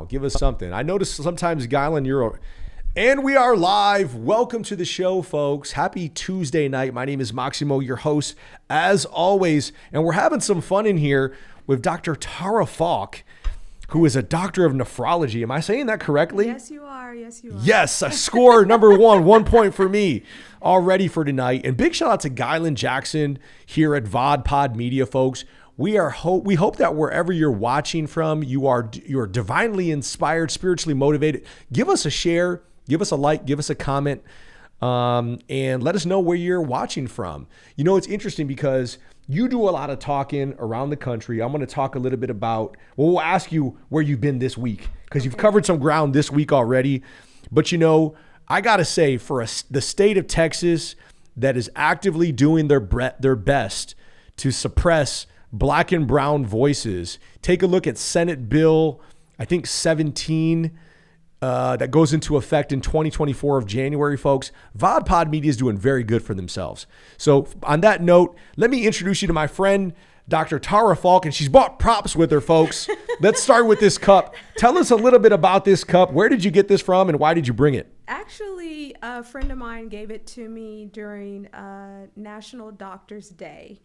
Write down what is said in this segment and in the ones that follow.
Give us something. I notice sometimes, Gylan, and we are live. Welcome to the show, folks. Happy Tuesday night. My name is Maximo, your host, as always. And we're having some fun in here with Dr. Tarra Faulk, who is a doctor of nephrology. Am I saying that correctly? Yes, you are. Yes, you are. Yes, a score number 1 point for me already for tonight. And big shout out to Gylan Jackson here at VOD Pod Media, folks. We hope that wherever you're watching from, you're divinely inspired, spiritually motivated. Give us a share, give us a like, give us a comment, and let us know where you're watching from. You know, it's interesting because you do a lot of talking around the country. I'm going to talk a little bit about, we'll ask you where you've been this week because you've covered some ground this week already. But, you know, I got to say, for the state of Texas that is actively doing their best to suppress Black and brown voices. Take a look at Senate Bill, I think 17, that goes into effect in 2024 of January, folks. VOD Pod Media is doing very good for themselves. So on that note, let me introduce you to my friend, Dr. Tarra Faulk, and she's brought props with her, folks. Let's start with this cup. Tell us a little bit about this cup. Where did you get this from and why did you bring it? Actually, a friend of mine gave it to me during National Doctors Day.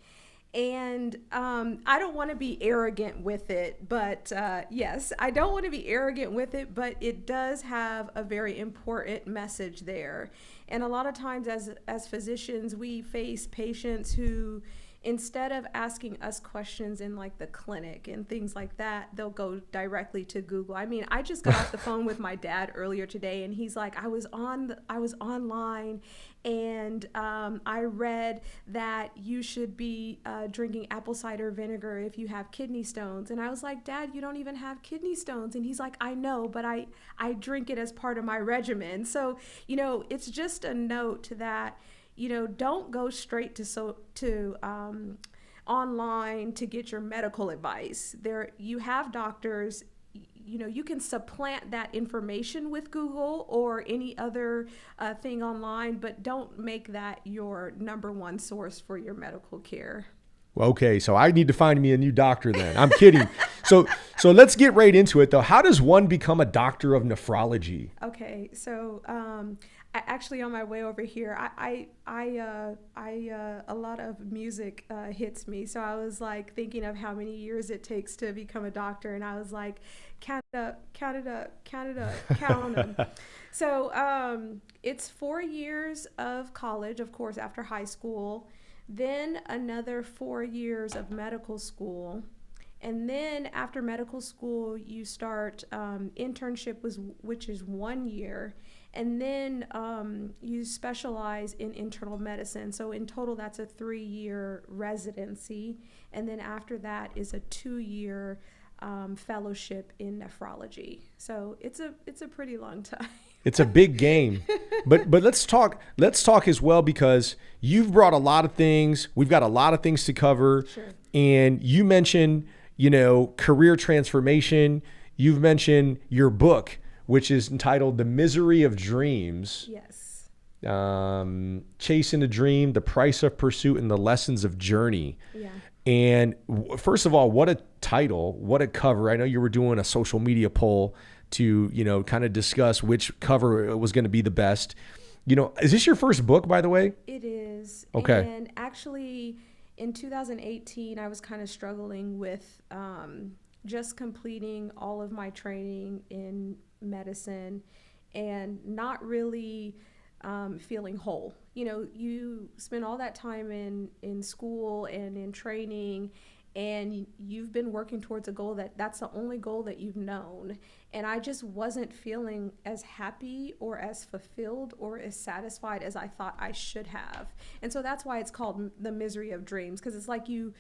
And I don't want to be arrogant with it, but yes, I don't want to be arrogant with it, but it does have a very important message there. And a lot of times as physicians, we face patients who, instead of asking us questions in like the clinic and things like that, they'll go directly to Google. I mean, I just got off the phone with my dad earlier today, and he's like, I was online, and I read that you should be drinking apple cider vinegar if you have kidney stones. And I was like, Dad, you don't even have kidney stones. And he's like, I know, but I drink it as part of my regimen. So, you know, it's just a note that, you know, don't go straight to online to get your medical advice. There, you have doctors. You know, you can supplant that information with Google or any other thing online, but don't make that your number one source for your medical care. Okay, so I need to find me a new doctor then. I'm kidding. So let's get right into it though. How does one become a doctor of nephrology? Okay, so actually on my way over here, a lot of music hits me. So I was like thinking of how many years it takes to become a doctor, and I was like, count it up, count them. So it's 4 years of college, of course, after high school, then another 4 years of medical school. And then after medical school, you start internship, which is 1 year. And then you specialize in internal medicine. So in total, that's a 3-year residency. And then after that is a 2-year fellowship in nephrology. So it's a pretty long time. It's a big game. But let's talk as well, because you've brought a lot of things. We've got a lot of things to cover. Sure. And you mentioned, you know, career transformation. You've mentioned your book, which is entitled The Misery of Dreams. Yes. Chasing a Dream, The Price of Pursuit, and the Lessons of Journey. Yeah. And first of all, what a title, what a cover. I know you were doing a social media poll to, you know, kind of discuss which cover was going to be the best. You know, is this your first book, by the way? It is. Okay. And actually, in 2018, I was kind of struggling with just completing all of my training in medicine and not really feeling whole. You know, you spend all that time in school and in training, and you've been working towards a goal that's the only goal that you've known. And I just wasn't feeling as happy or as fulfilled or as satisfied as I thought I should have. And so that's why it's called The Misery of Dreams, because it's like you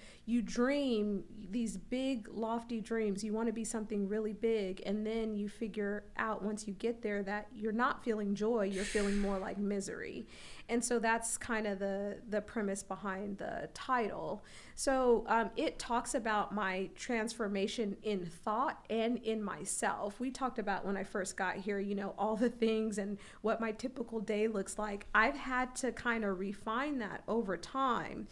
dream these big, lofty dreams. You want to be something really big, and then you figure out once you get there that you're not feeling joy, you're feeling more like misery. And so that's kind of the premise behind the title. So it talks about my transformation in thought and in myself. We talked about when I first got here, you know, all the things and what my typical day looks like. I've had to kind of refine that over time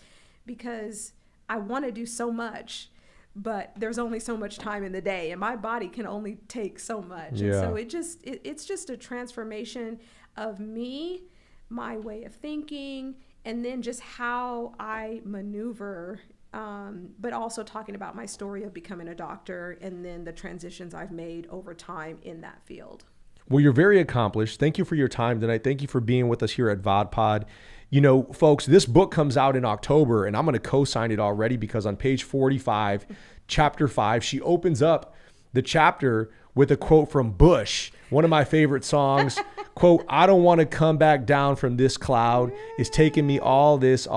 because I want to do so much. but there's only so much time in the day, and my body can only take so much. Yeah. And so it's just a transformation of me, my way of thinking, and then just how I maneuver, but also talking about my story of becoming a doctor and then the transitions I've made over time in that field. Well, you're very accomplished. Thank you for your time tonight. Thank you for being with us here at VodPod. You know, folks, this book comes out in October, and I'm going to co-sign it already because on page 45, chapter 5, she opens up the chapter with a quote from Bush, one of my favorite songs. Quote, "I don't want to come back down from this cloud. It's taking me all this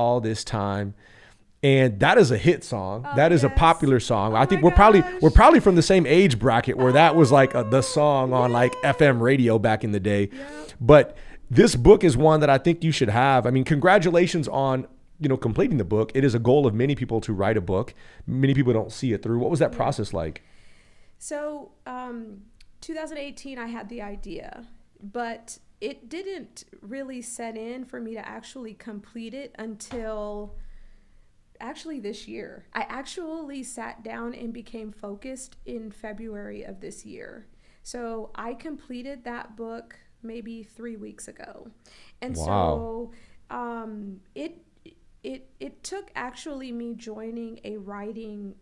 time." And that is a hit song. That is a popular song. I think we're probably from the same age bracket where that was like the song on like FM radio back in the day. Yeah. But this book is one that I think you should have. I mean, congratulations on, you know, completing the book. It is a goal of many people to write a book. Many people don't see it through. What was that process like? So 2018, I had the idea, but it didn't really set in for me to actually complete it until actually this year. I actually sat down and became focused in February of this year. So I completed that book maybe 3 weeks ago. And Wow. so it took actually me joining a writing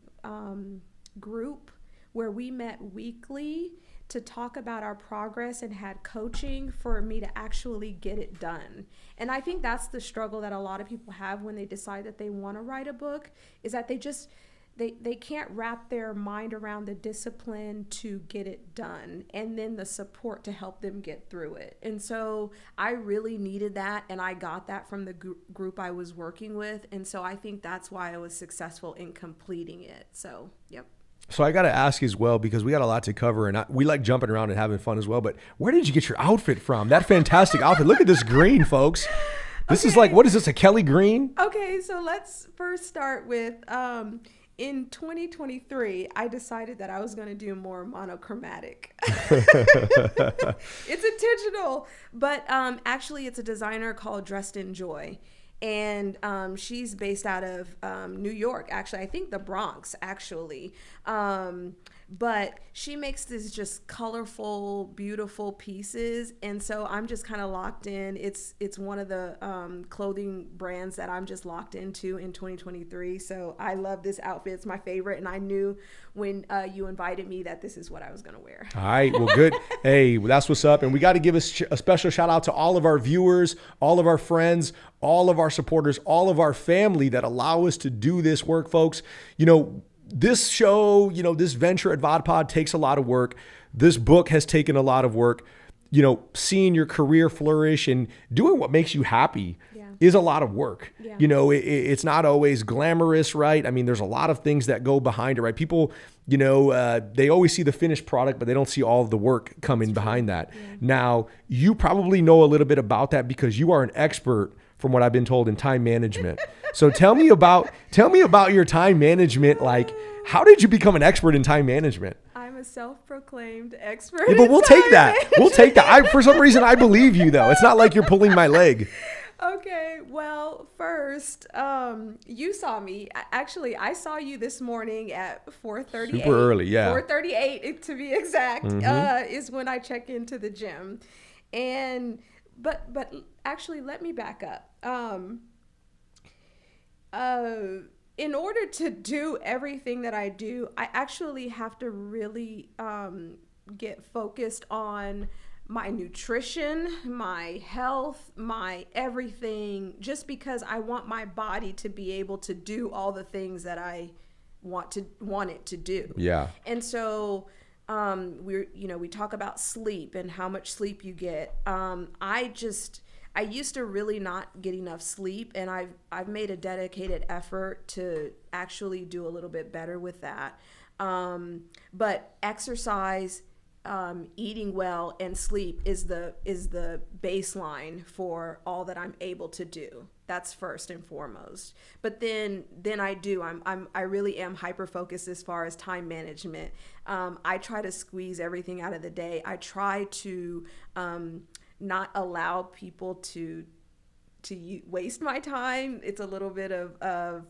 group where we met weekly to talk about our progress and had coaching for me to actually get it done. And I think that's the struggle that a lot of people have when they decide that they want to write a book, is that they can't wrap their mind around the discipline to get it done and then the support to help them get through it. And so I really needed that, and I got that from the group I was working with. And so I think that's why I was successful in completing it. So, yep. So I got to ask as well, because we got a lot to cover, and we like jumping around and having fun as well. But where did you get your outfit from? That fantastic outfit. Look at this green, folks. This is like, what is this, a Kelly green? Okay, so let's first start with in 2023, I decided that I was going to do more monochromatic. It's intentional, but actually it's a designer called Dressed in Joy. And she's based out of New York, actually. I think the Bronx, actually. But she makes these just colorful, beautiful pieces. And so I'm just kind of locked in. It's one of the clothing brands that I'm just locked into in 2023. So I love this outfit. It's my favorite. And I knew when you invited me that this is what I was going to wear. All right. Well, good. Hey, that's what's up. And we got to give a special shout out to all of our viewers, all of our friends, all of our supporters, all of our family that allow us to do this work, folks. You know, this show, you know, this venture at VodPod takes a lot of work. This book has taken a lot of work. You know, seeing your career flourish and doing what makes you happy is a lot of work. Yeah. You know, it's not always glamorous, right? I mean, there's a lot of things that go behind it, right? People, you know, they always see the finished product, but they don't see all of the work coming behind that. Yeah. Now, you probably know a little bit about that because you are an expert, from what I've been told, in time management. So tell me about your time management. Like, how did you become an expert in time management? I'm a self-proclaimed expert. Yeah, but we'll in take time that. management. We'll take that. For some reason, I believe you, though. It's not like you're pulling my leg. Okay, well, first, you saw me. Actually, I saw you this morning at 4:38. Super early, yeah. 4:38 to be exact, is when I check into the gym. And but actually, let me back up. In order to do everything that I do, I actually have to really get focused on my nutrition, my health, my everything, just because I want my body to be able to do all the things that I want it to do. Yeah. And so we talk about sleep and how much sleep you get. I used to really not get enough sleep, and I've made a dedicated effort to actually do a little bit better with that. But exercise, eating well, and sleep is the baseline for all that I'm able to do. That's first and foremost. But then I really am hyper focused as far as time management. I try to squeeze everything out of the day. I try to not allow people to waste my time. It's a little bit of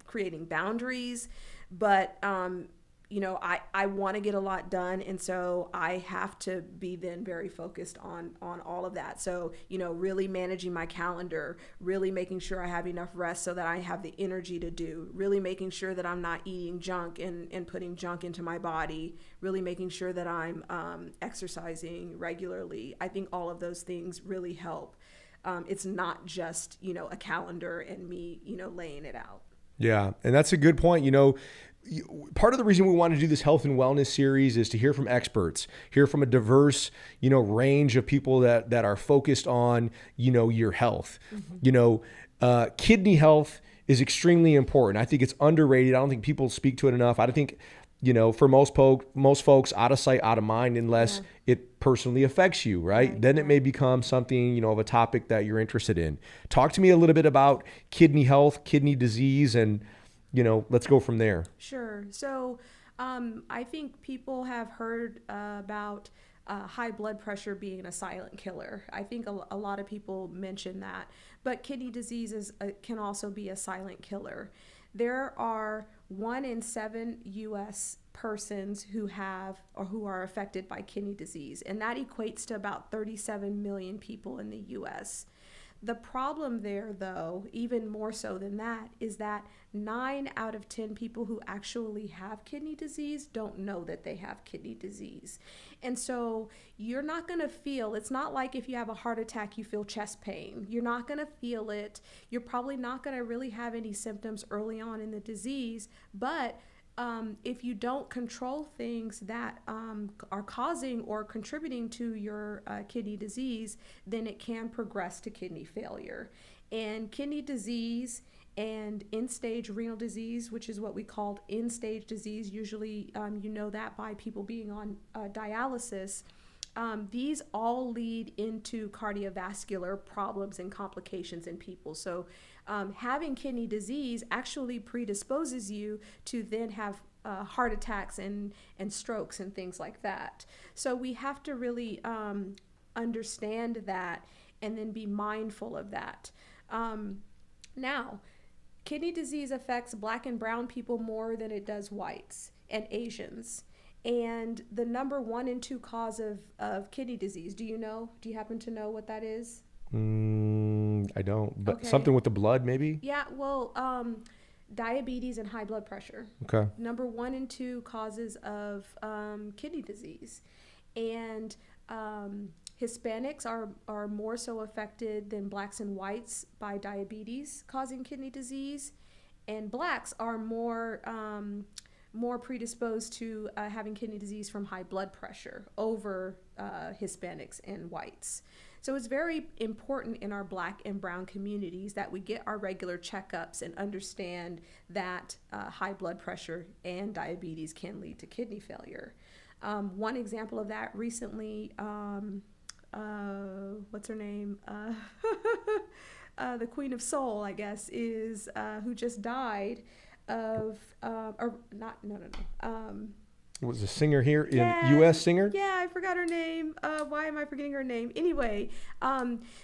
creating boundaries, but I want to get a lot done, and so I have to be then very focused on all of that. So really managing my calendar, really making sure I have enough rest so that I have the energy to do, really making sure that I'm not eating junk and putting junk into my body, really making sure that I'm exercising regularly. I think all of those things really help. It's not just a calendar and me laying it out. Yeah, and that's a good point. Part of the reason we want to do this health and wellness series is to hear from experts, hear from a diverse, range of people that are focused on, your health. Kidney health is extremely important. I think it's underrated. I don't think people speak to it enough. I don't think, for most folks, out of sight, out of mind, unless it personally affects you, right? Then it may become something, of a topic that you're interested in. Talk to me a little bit about kidney health, kidney disease, and let's go from there. Sure. So I think people have heard about high blood pressure being a silent killer. I think a lot of people mention that, but kidney disease can also be a silent killer. There are 1 in 7 U.S. persons who have or who are affected by kidney disease, and that equates to about 37 million people in the U.S. The problem there, though, even more so than that, is that 9 out of 10 people who actually have kidney disease don't know that they have kidney disease. And so you're not going to feel, it's not like if you have a heart attack, you feel chest pain. You're not going to feel it. You're probably not going to really have any symptoms early on in the disease, but if you don't control things that are causing or contributing to your kidney disease, then it can progress to kidney failure. And kidney disease and end-stage renal disease, which is what we call end-stage disease, usually you know that by people being on dialysis, these all lead into cardiovascular problems and complications in people. So having kidney disease actually predisposes you to then have heart attacks and strokes and things like that. So we have to really understand that and then be mindful of that. Now, kidney disease affects Black and brown people more than it does whites and Asians. And the number 1 and 2 cause of kidney disease, do you happen to know what that is? I don't, but Okay. Something with the blood, maybe? Yeah, well, diabetes and high blood pressure. Okay. Number 1 and 2 causes of kidney disease. And Hispanics are more so affected than Blacks and whites by diabetes causing kidney disease. And Blacks are more predisposed to having kidney disease from high blood pressure over Hispanics and whites. So it's very important in our Black and brown communities that we get our regular checkups and understand that high blood pressure and diabetes can lead to kidney failure. One example of that recently, what's her name? The Queen of Soul, I guess, is who just died of, Was a singer here U.S. singer? Yeah, I forgot her name. Why am I forgetting her name? Anyway,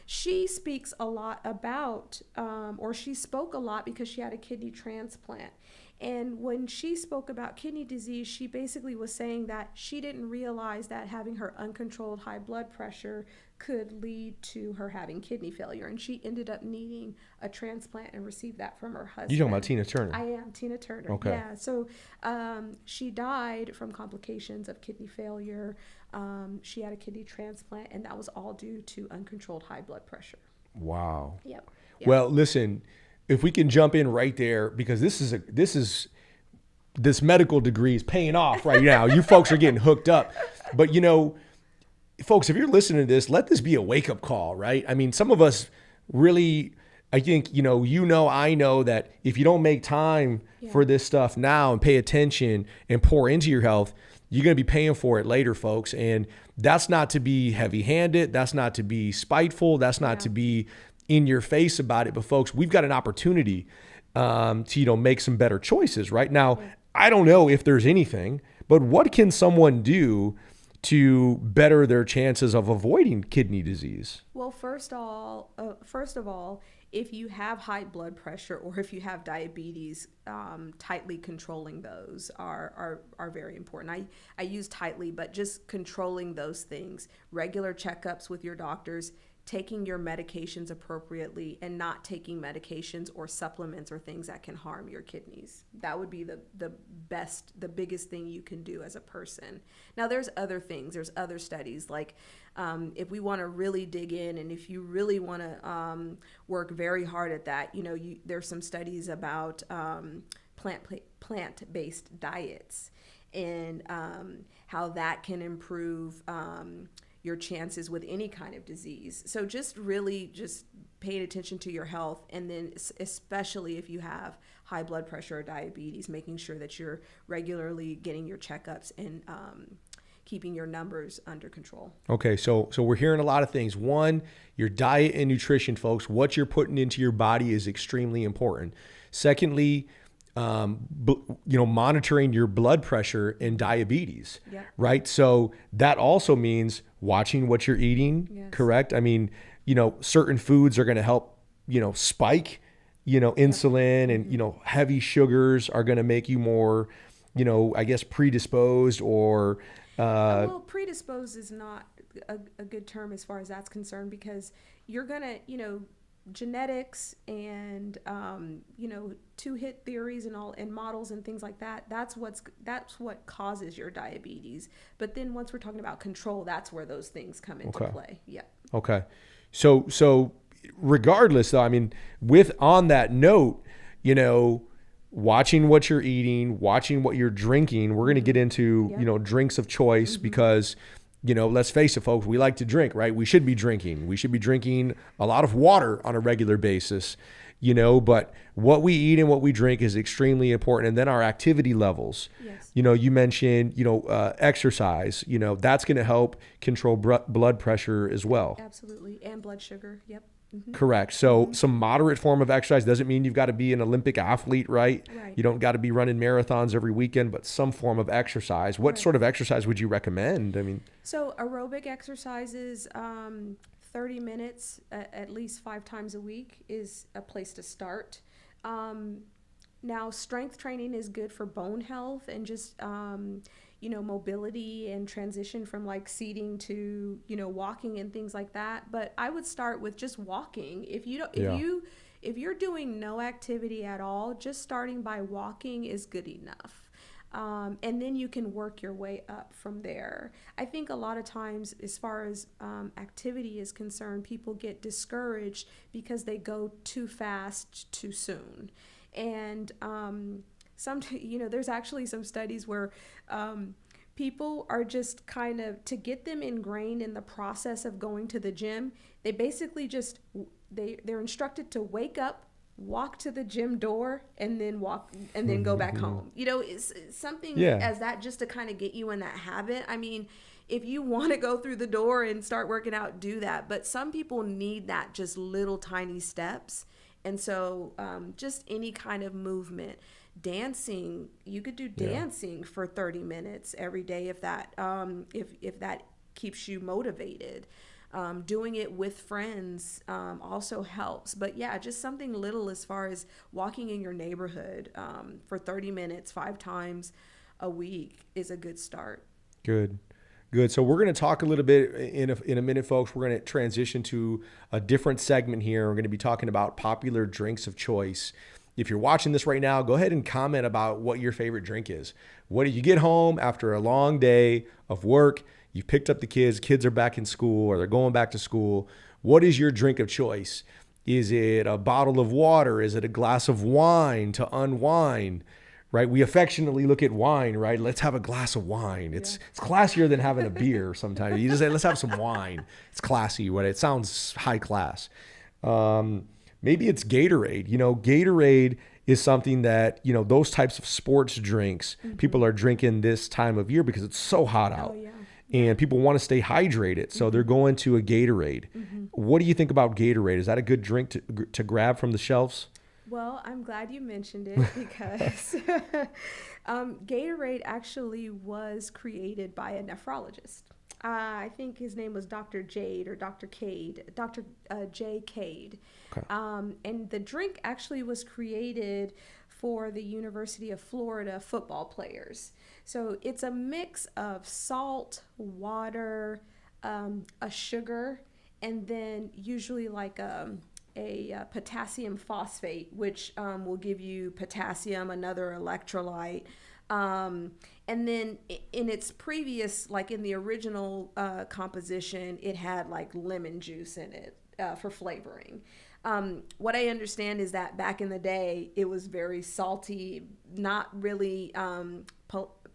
she speaks a lot about, or she spoke a lot because she had a kidney transplant. And when she spoke about kidney disease, she basically was saying that she didn't realize that having her uncontrolled high blood pressure could lead to her having kidney failure. And she ended up needing a transplant and received that from her husband. You're talking about Tina Turner? I am, Tina Turner. Okay. Yeah. So she died from complications of kidney failure. She had a kidney transplant, and that was all due to uncontrolled high blood pressure. Wow. Yep. Well, listen, if we can jump in right there, because this medical degree is paying off right now. You folks are getting hooked up. But, folks, if you're listening to this, let this be a wake-up call, right? I mean, some of us really, I think, I know that if you don't make time for this stuff now and pay attention and pour into your health, you're going to be paying for it later, folks. And that's not to be heavy-handed. That's not to be spiteful. That's not to be in your face about it. But, folks, we've got an opportunity to, make some better choices right now. I don't know if there's anything, but what can someone do to better their chances of avoiding kidney disease? Well, first of all, if you have high blood pressure or if you have diabetes, tightly controlling those are very important. I use tightly, but just controlling those things, regular checkups with your doctors, taking your medications appropriately, and not taking medications or supplements or things that can harm your kidneys. That would be the biggest thing you can do as a person. Now, there's other things. There's other studies, like if we want to really dig in, and if you really want to work very hard at that, there's some studies about plant-based diets and how that can improve your chances with any kind of disease. So just paying attention to your health, and then especially if you have high blood pressure or diabetes, making sure that you're regularly getting your checkups and keeping your numbers under control. Okay, so we're hearing a lot of things. One, your diet and nutrition, folks. What you're putting into your body is extremely important. Secondly, monitoring your blood pressure and diabetes, right? So that also means watching what you're eating, yes. Correct? I mean, certain foods are going to help, spike, insulin, and, heavy sugars are going to make you more, I guess, predisposed or... well, predisposed is not a good term as far as that's concerned, because you're going to, genetics and two-hit theories and models and things like that, that's what causes your diabetes. But then once we're talking about control, that's where those things come into play. Yeah. Okay. So regardless though, I mean, on that note, watching what you're eating, watching what you're drinking, we're going to get into, drinks of choice, mm-hmm. because let's face it, folks, we like to drink, right? We should be drinking. We should be drinking a lot of water on a regular basis, but what we eat and what we drink is extremely important. And then our activity levels, yes. You mentioned, exercise, that's going to help control blood pressure as well. Absolutely. And blood sugar. Yep. Mm-hmm. Correct. So some moderate form of exercise doesn't mean you've got to be an Olympic athlete, right? You don't got to be running marathons every weekend, but some form of exercise. What sort of exercise would you recommend? I mean, so aerobic exercises, 30 minutes at least 5 times a week is a place to start. Now, strength training is good for bone health and just mobility and transition from like seating to, walking and things like that. But I would start with just walking. If you're doing no activity at all, just starting by walking is good enough. And then you can work your way up from there. I think a lot of times, as far as activity is concerned, people get discouraged because they go too fast too soon. And there's actually some studies where people are just kind of, to get them ingrained in the process of going to the gym, they basically just, they're instructed to wake up, walk to the gym door, and then walk, and then go back home. It's something as that, just to kind of get you in that habit. I mean, if you want to go through the door and start working out, do that. But some people need that just little tiny steps. And so just any kind of movement. Dancing, you could do dancing for 30 minutes every day if that if that keeps you motivated. Doing it with friends also helps. But just something little as far as walking in your neighborhood for 30 minutes 5 times a week is a good start. Good. So we're going to talk a little bit in a minute, folks. We're going to transition to a different segment here. We're going to be talking about popular drinks of choice. If you're watching this right now, go ahead and comment about what your favorite drink is. What do you get home after a long day of work? You've picked up the kids are back in school, or they're going back to school. What is your drink of choice? Is it a bottle of water? Is it a glass of wine to unwind? Right? We affectionately look at wine, right? Let's have a glass of wine. It's classier than having a beer sometimes. You just say, let's have some wine. It's classy. It sounds high class. Maybe it's Gatorade. Gatorade is something that, those types of sports drinks, people are drinking this time of year because it's so hot out. And people want to stay hydrated. So they're going to a Gatorade. What do you think about Gatorade? Is that a good drink to grab from the shelves? Well, I'm glad you mentioned it because Gatorade actually was created by a nephrologist. I think his name was Dr. Jade or Dr. Cade, Dr. J. Cade. Okay. And the drink actually was created for the University of Florida football players. So it's a mix of salt, water, a sugar, and then usually like a potassium phosphate, which will give you potassium, another electrolyte. And then in its previous, like in the original composition, it had like lemon juice in it for flavoring. What I understand is that back in the day, it was very salty, not really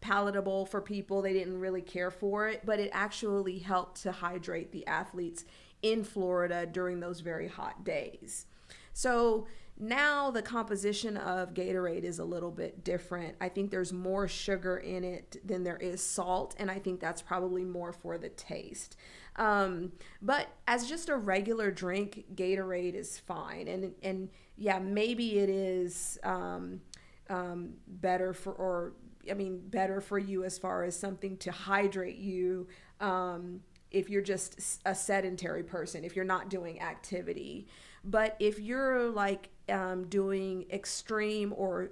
palatable for people. They didn't really care for it, but it actually helped to hydrate the athletes in Florida during those very hot days. So now the composition of Gatorade is a little bit different. I think there's more sugar in it than there is salt, and I think that's probably more for the taste. But as just a regular drink, Gatorade is fine. And yeah, maybe it is better for you as far as something to hydrate you if you're just a sedentary person, if you're not doing activity. But if you're like doing extreme or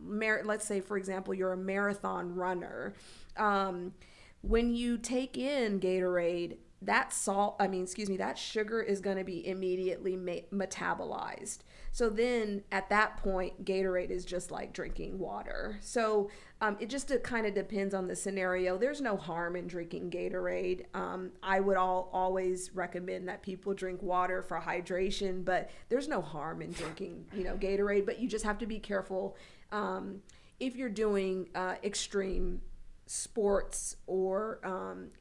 let's say, for example, you're a marathon runner, when you take in Gatorade, that sugar is going to be immediately metabolized. So then at that point, Gatorade is just like drinking water. So it just kind of depends on the scenario. There's no harm in drinking Gatorade. I would always recommend that people drink water for hydration, but there's no harm in drinking, Gatorade. But you just have to be careful if you're doing extreme sports or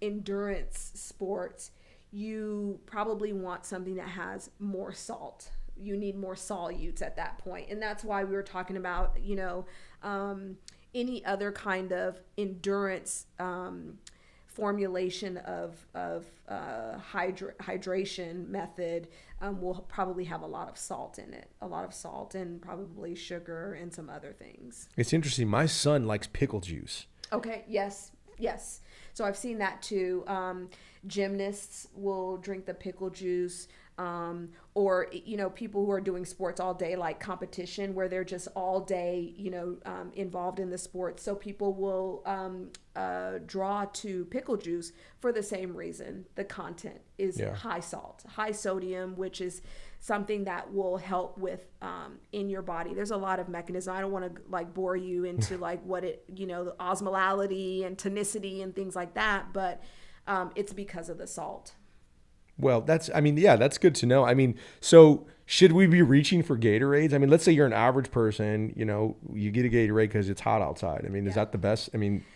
endurance sports. You probably want something that has more salt. You need more solutes at that point. And that's why we were talking about, any other kind of endurance formulation of hydration method will probably have a lot of salt in it, and probably sugar and some other things. It's interesting. My son likes pickle juice. Okay. Yes. So I've seen that too. Gymnasts will drink the pickle juice. Or people who are doing sports all day, like competition, where they're just all day, involved in the sport. So people will draw to pickle juice for the same reason. The content is high salt, high sodium, which is something that will help with in your body. There's a lot of mechanisms. I don't want to like bore you into like what it, the osmolality and tonicity and things like that, but it's because of the salt. Well, that's good to know. So should we be reaching for Gatorades? Let's say you're an average person, you get a Gatorade because it's hot outside. Is that the best?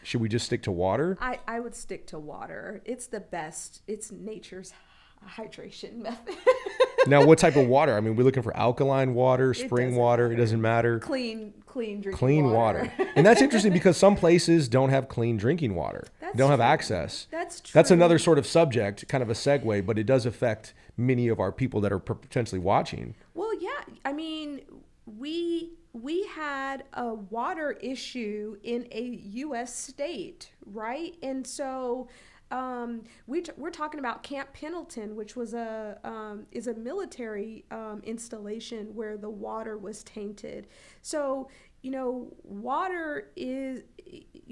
Should we just stick to water? I would stick to water. It's the best. It's nature's hydration method. Now, what type of water? We're looking for alkaline water, spring water. It doesn't matter. Clean drinking clean water. And that's interesting because some places don't have clean drinking water. They don't have access. That's true. That's another sort of subject, kind of a segue, but it does affect many of our people that are potentially watching. Well, yeah. We had a water issue in a U.S. state, right? And so we're talking about Camp Pendleton, which was is a military installation where the water was tainted. So water is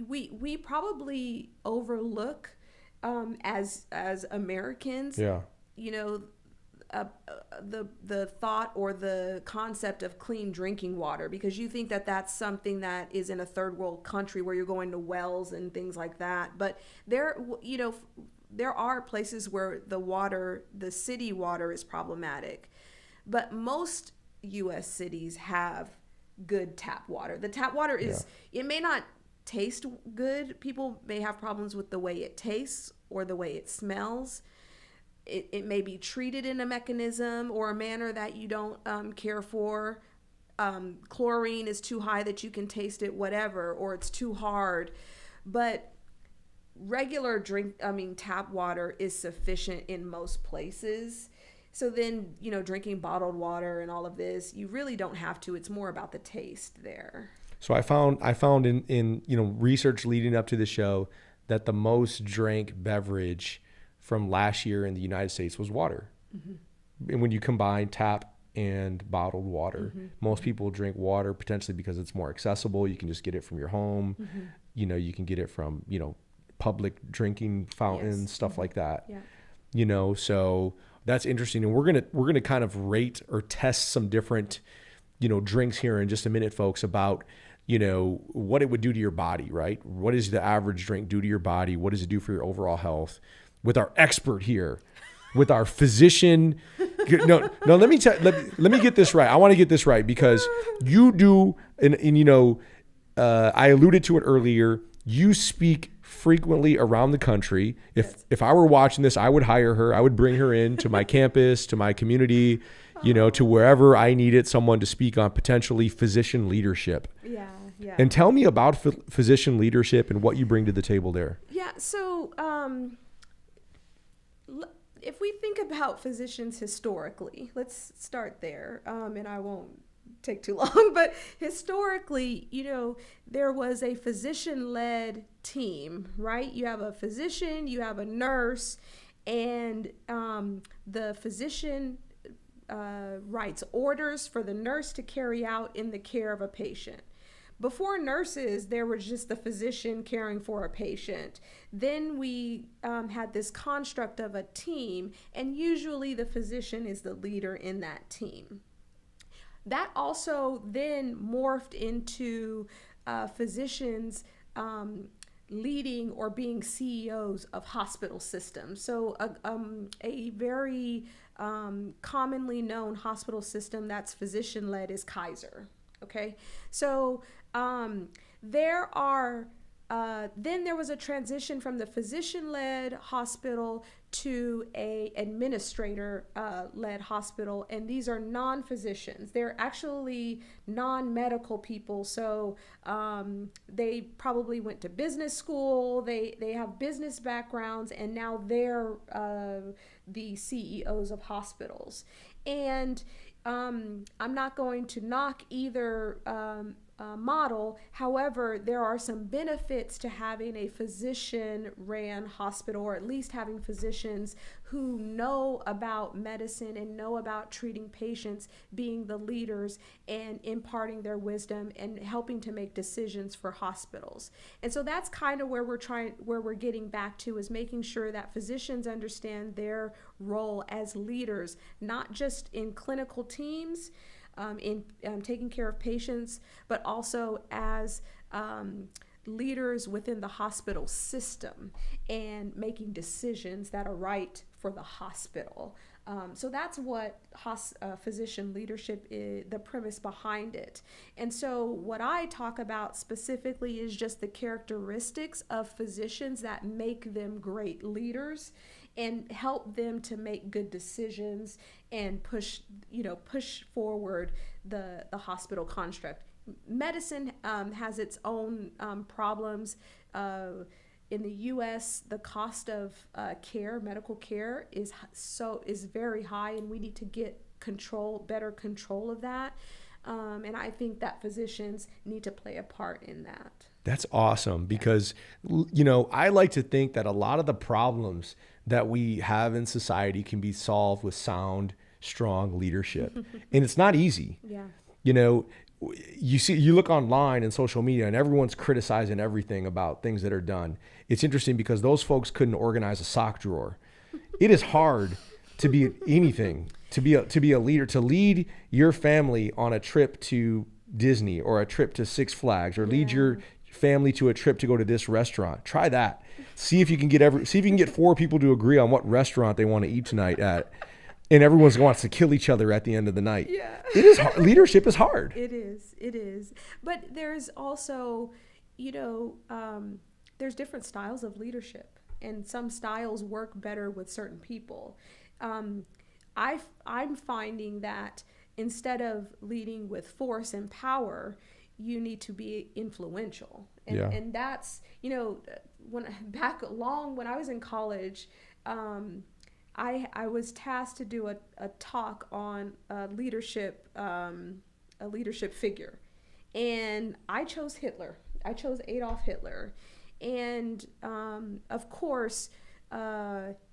we probably overlook as Americans. Yeah. The thought or the concept of clean drinking water, because you think that that's something that is in a third world country where you're going to wells and things like that. But there are places where the city water is problematic. But most U.S. cities have good tap water. The tap water it may not taste good. People may have problems with the way it tastes or the way it smells. It may be treated in a mechanism or a manner that you don't care for. Chlorine is too high that you can taste it, whatever, or it's too hard. But regular tap water is sufficient in most places. So then, drinking bottled water and all of this, you really don't have to. It's more about the taste there. So I found in research leading up to the show that the most drank beverage from last year in the United States was water. Mm-hmm. And when you combine tap and bottled water, mm-hmm. most people drink water potentially because it's more accessible. You can just get it from your home. Mm-hmm. You know, you can get it from, you know, public drinking fountains, yes. stuff mm-hmm. like that. Yeah. You know, so that's interesting. And we're going to kind of rate or test some different, you know, drinks here in just a minute, folks, about, you know, what it would do to your body, right? What does the average drink do to your body? What does it do for your overall health? With our expert here, with our physician. No, let me get this right. I want to get this right because you do, and you know, I alluded to it earlier. You speak frequently around the country. If I were watching this, I would hire her. I would bring her in to my campus, to my community, you know, to wherever I needed someone to speak on potentially physician leadership. Yeah. Yeah. And tell me about physician leadership and what you bring to the table there. Yeah. So, if we think about physicians historically, let's start there, and I won't take too long, but historically, you know, there was a physician-led team, right? You have a physician, you have a nurse, and the physician writes orders for the nurse to carry out in the care of a patient. Before nurses, there was just the physician caring for a patient. Then we had this construct of a team, and usually the physician is the leader in that team. That also then morphed into physicians leading or being CEOs of hospital systems. So a very commonly known hospital system that's physician-led is Kaiser. Okay, so there was a transition from the physician-led hospital to a administrator-led hospital, and these are non-physicians. They're actually non-medical people, so they probably went to business school, they have business backgrounds, and now they're the CEOs of hospitals. And I'm not going to knock either model. However, there are some benefits to having a physician-ran hospital, or at least having physicians who know about medicine and know about treating patients, being the leaders and imparting their wisdom and helping to make decisions for hospitals. And so that's kind of where we're getting back to, is making sure that physicians understand their role as leaders, not just in clinical teams, in taking care of patients, but also as leaders within the hospital system and making decisions that are right for the hospital. So that's what physician leadership is, the premise behind it. And so what I talk about specifically is just the characteristics of physicians that make them great leaders and help them to make good decisions and push forward the hospital construct. Medicine has its own problems. In the U.S., the cost of medical care is very high, and we need to get better control of that. And I think that physicians need to play a part in that. That's awesome, because, you know, I like to think that a lot of the problems that we have in society can be solved with sound, strong leadership. And it's not easy. Yeah. You know, you look online and social media and everyone's criticizing everything about things that are done. It's interesting because those folks couldn't organize a sock drawer. It is hard to be anything, to be a leader, to lead your family on a trip to Disney or a trip to Six Flags, or lead your family to a trip to go to this restaurant. Try that. See if you can get 4 people to agree on what restaurant they want to eat tonight at. And everyone wants to kill each other at the end of the night. Yeah. It is hard. Leadership is hard. It is. But there's also, there's different styles of leadership, and some styles work better with certain people. I'm finding that instead of leading with force and power, you need to be influential. And that's, when I was in college, I was tasked to do a talk on a leadership figure, and I chose Hitler. I chose Adolf Hitler, And of course,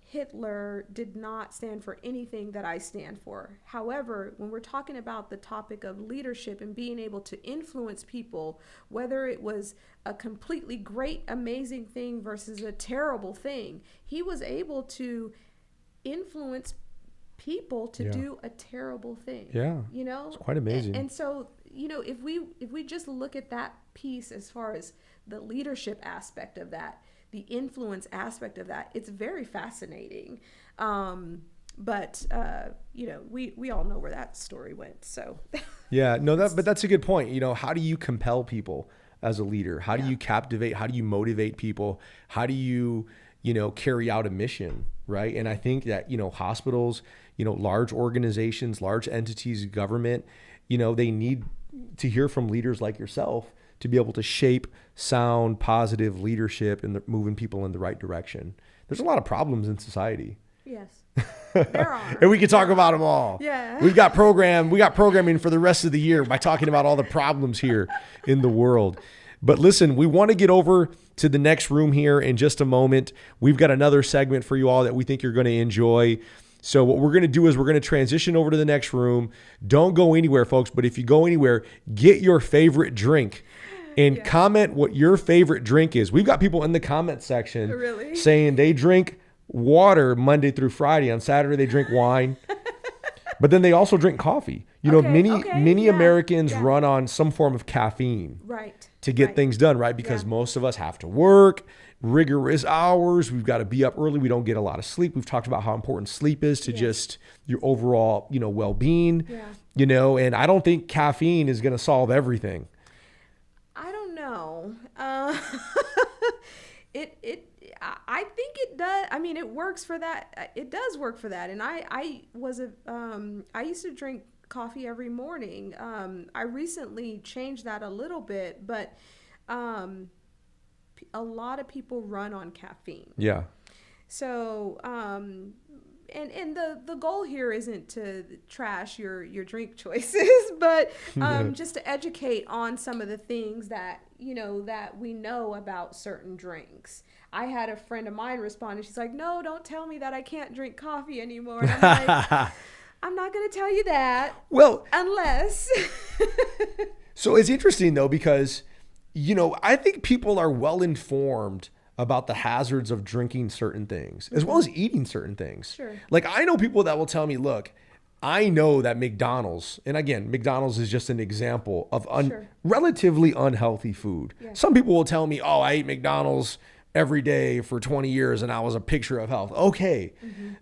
Hitler did not stand for anything that I stand for. However, when we're talking about the topic of leadership and being able to influence people, whether it was a completely great, amazing thing versus a terrible thing, he was able to influence people to do a terrible thing. Yeah. You know? It's quite amazing. And so, you know, if we just look at that piece as far as the leadership aspect of that, the influence aspect of that, it's very fascinating. But you know, we all know where that story went. So yeah, no, but that's a good point. You know, how do you compel people as a leader? How do you captivate? How do you motivate people? How do you, you know, carry out a mission, right? And I think that, you know, hospitals, you know, large organizations, large entities, government, you know, they need to hear from leaders like yourself to be able to shape sound, positive leadership and moving people in the right direction. There's a lot of problems in society. yes, there are. And we can talk about them all. Yeah. We got programming for the rest of the year by talking about all the problems here in the world. But listen, we want to get over to the next room here in just a moment. We've got another segment for you all that we think you're going to enjoy. So what we're going to do is we're going to transition over to the next room. Don't go anywhere, folks. But if you go anywhere, get your favorite drink and comment what your favorite drink is. We've got people in the comment section saying they drink water Monday through Friday. On Saturday, they drink wine. But then they also drink coffee. You know, many Americans run on some form of caffeine to get things done, right? Because most of us have to work, rigorous hours. We've got to be up early. We don't get a lot of sleep. We've talked about how important sleep is to just your overall, you know, well-being, you know, and I don't think caffeine is going to solve everything. I don't know. I think it does. I mean, it works for that. It does work for that. And I used to drink coffee every morning. I recently changed that a little bit, but a lot of people run on caffeine. Yeah. So, and the goal here isn't to trash your drink choices, but just to educate on some of the things that, you know, that we know about certain drinks. I had a friend of mine respond and she's like, "No, don't tell me that I can't drink coffee anymore." And I'm like, I'm not going to tell you that. Well, unless. So it's interesting though, because, you know, I think people are well informed about the hazards of drinking certain things as well as eating certain things. Sure. Like I know people that will tell me, look, I know that McDonald's, and again, McDonald's is just an example of relatively unhealthy food. Yeah. Some people will tell me, oh, I ate McDonald's every day for 20 years and I was a picture of health. Okay.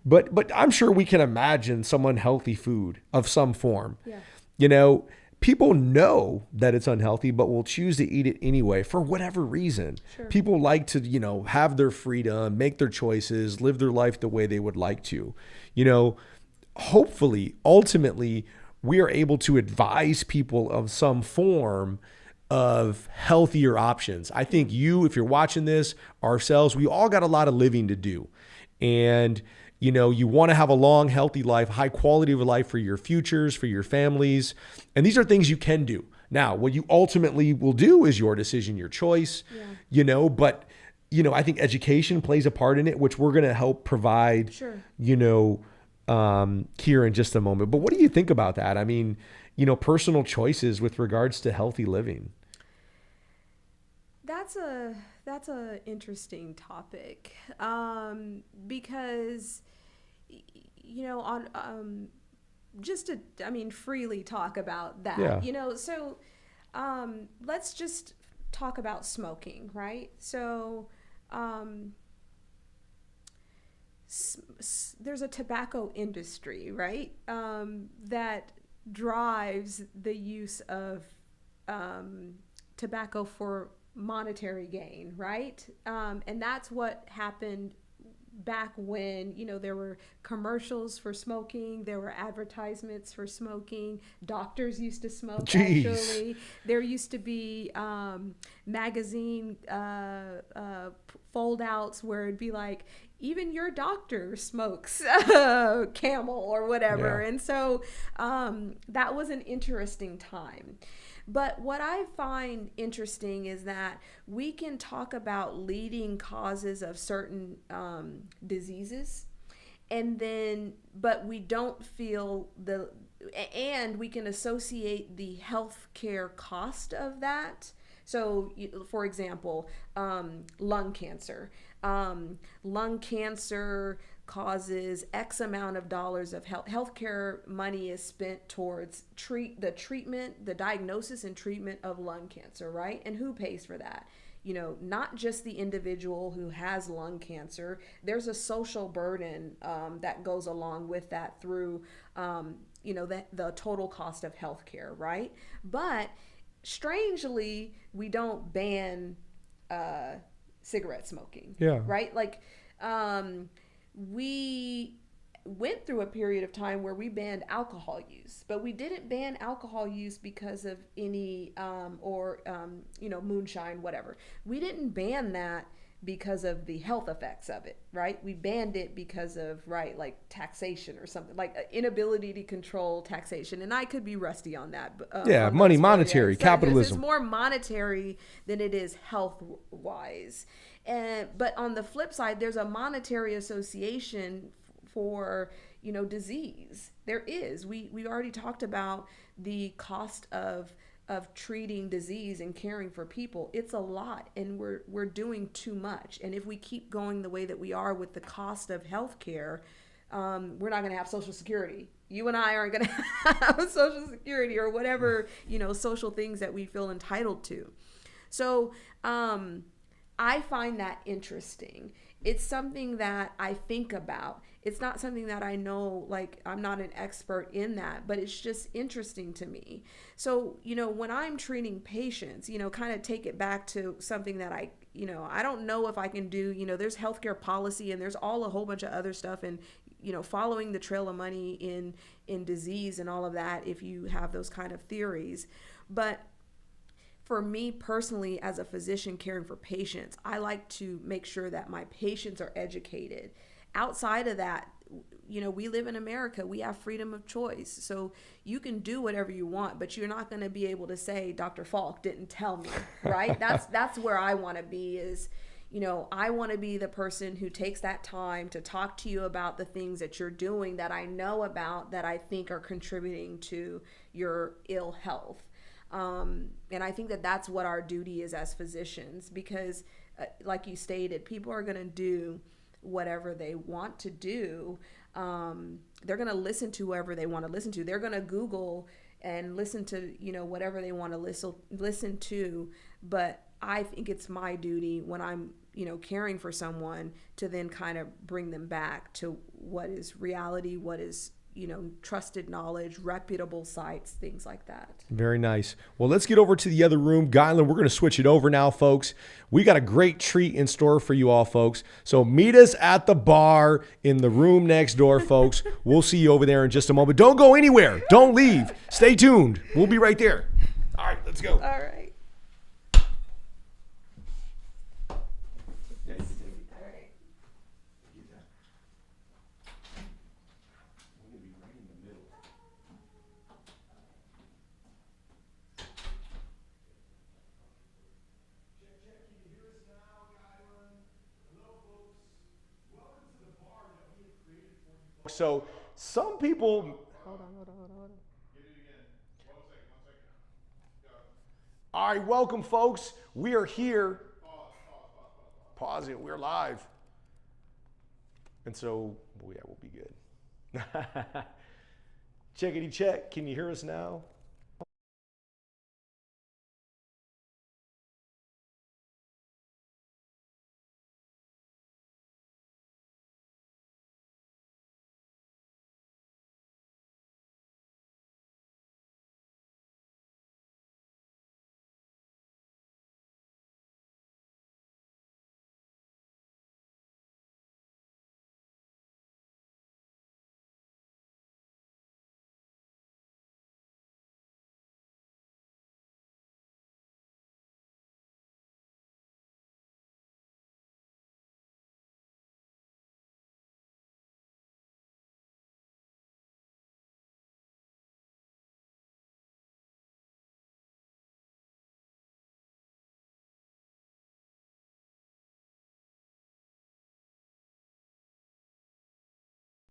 But I'm sure we can imagine some unhealthy food of some form. Yeah. You know, people know that it's unhealthy, but will choose to eat it anyway for whatever reason. Sure. People like to, you know, have their freedom, make their choices, live their life the way they would like to. You know, hopefully, ultimately, we are able to advise people of some form of healthier options. I think you, if you're watching this, ourselves, we all got a lot of living to do. And, you know, you want to have a long, healthy life, high quality of life for your futures, for your families. And these are things you can do. Now, what you ultimately will do is your decision, your choice, you know, but, you know, I think education plays a part in it, which we're going to help provide, you know, here in just a moment. But what do you think about that? I mean, you know, personal choices with regards to healthy living. That's a interesting topic, because, you know, on just to, I mean, freely talk about that, you know, so let's just talk about smoking, right? So there's a tobacco industry, right, that drives the use of tobacco for monetary gain, right? And that's what happened back when, you know, there were commercials for smoking, there were advertisements for smoking, doctors used to smoke. Actually, there used to be magazine fold outs where it'd be like, even your doctor smokes Camel or whatever. And so that was an interesting time. But what I find interesting is that we can talk about leading causes of certain diseases, and then, but we don't feel and we can associate the healthcare cost of that. So, for example, lung cancer. Lung cancer causes X amount of dollars of healthcare money is spent towards the treatment, the diagnosis and treatment of lung cancer, right? And who pays for that? Not just the individual who has lung cancer. There's a social burden that goes along with that through, the total cost of healthcare, right? But strangely, we don't ban cigarette smoking. Yeah. Right? Like, we went through a period of time where we banned alcohol use, but we didn't ban alcohol use because of any moonshine, whatever. We didn't ban that because of the health effects of it, right? We banned it because of, right, like taxation or something, like inability to control taxation. And I could be rusty on that. Yeah, on money, those, monetary, so capitalism. it's more monetary than it is health wise. But on the flip side, there's a monetary association for disease. There is. We already talked about the cost of treating disease and caring for people. It's a lot, and we're doing too much. And if we keep going the way that we are with the cost of healthcare, we're not going to have Social Security. You and I aren't going to have Social Security or whatever social things that we feel entitled to. So I find that interesting. It's something that I think about. It's not something that I know, like, I'm not an expert in that, but it's just interesting to me. So, when I'm treating patients, kind of take it back to something that I don't know if I can do. There's healthcare policy and there's a whole bunch of other stuff, and, following the trail of money in disease and all of that, if you have those kind of theories. But for me personally, as a physician caring for patients, I like to make sure that my patients are educated. Outside of that, we live in America. We have freedom of choice. So you can do whatever you want, but you're not going to be able to say, Dr. Faulk didn't tell me, right? That's where I want to be is, I want to be the person who takes that time to talk to you about the things that you're doing that I know about that I think are contributing to your ill health. And I think that that's what our duty is as physicians, because like you stated, people are going to do whatever they want to do. They're going to listen to whoever they want to listen to. They're going to Google and listen to, whatever they want to listen to. But I think it's my duty when I'm, caring for someone to then kind of bring them back to what is reality, what is trusted knowledge, reputable sites, things like that. Very nice. Well, let's get over to the other room. Guylan, we're going to switch it over now, folks. We got a great treat in store for you all, folks. So meet us at the bar in the room next door, folks. We'll see you over there in just a moment. Don't go anywhere. Don't leave. Stay tuned. We'll be right there. All right, let's go. All right. So some people. Hold on. All right, welcome, folks. We are here. Pause it. We're live. And so, yeah, we'll be good. Checkity check. Can you hear us now?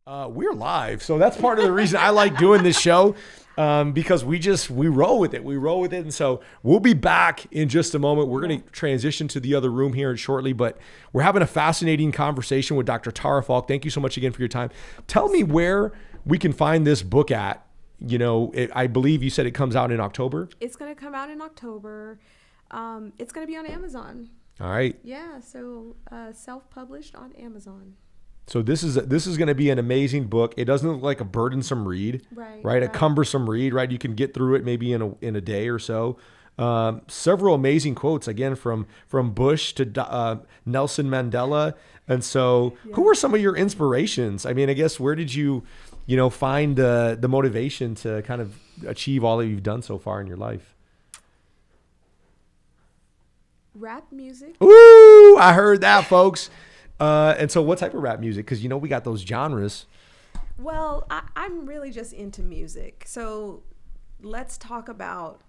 We're live, so that's part of the reason I like doing this show, because we roll with it. We roll with it, and so we'll be back in just a moment. We're going to transition to the other room here shortly, but we're having a fascinating conversation with Dr. Tarra Faulk. Thank you so much again for your time. Tell me where we can find this book at. You know, I believe you said it comes out in October. It's going to come out in October. It's going to be on Amazon. All right. Yeah, so self-published on Amazon. So this is going to be an amazing book. It doesn't look like a burdensome read, right? A cumbersome read, right? You can get through it maybe in a day or so. Several amazing quotes again from Bush to Nelson Mandela. And so, who were some of your inspirations? I mean, I guess where did you find the motivation to kind of achieve all that you've done so far in your life? Rap music. Ooh, I heard that, folks. And so what type of rap music? Because, we got those genres. Well, I'm really just into music. So let's talk about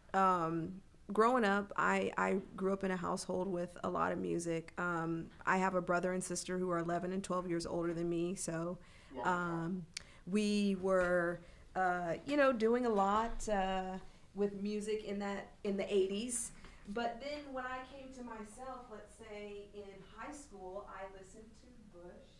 growing up. I grew up in a household with a lot of music. I have a brother and sister who are 11 and 12 years older than me. So we were, doing a lot with music in the 80s. But then when I came to myself, let's say in high school, I listened to Bush.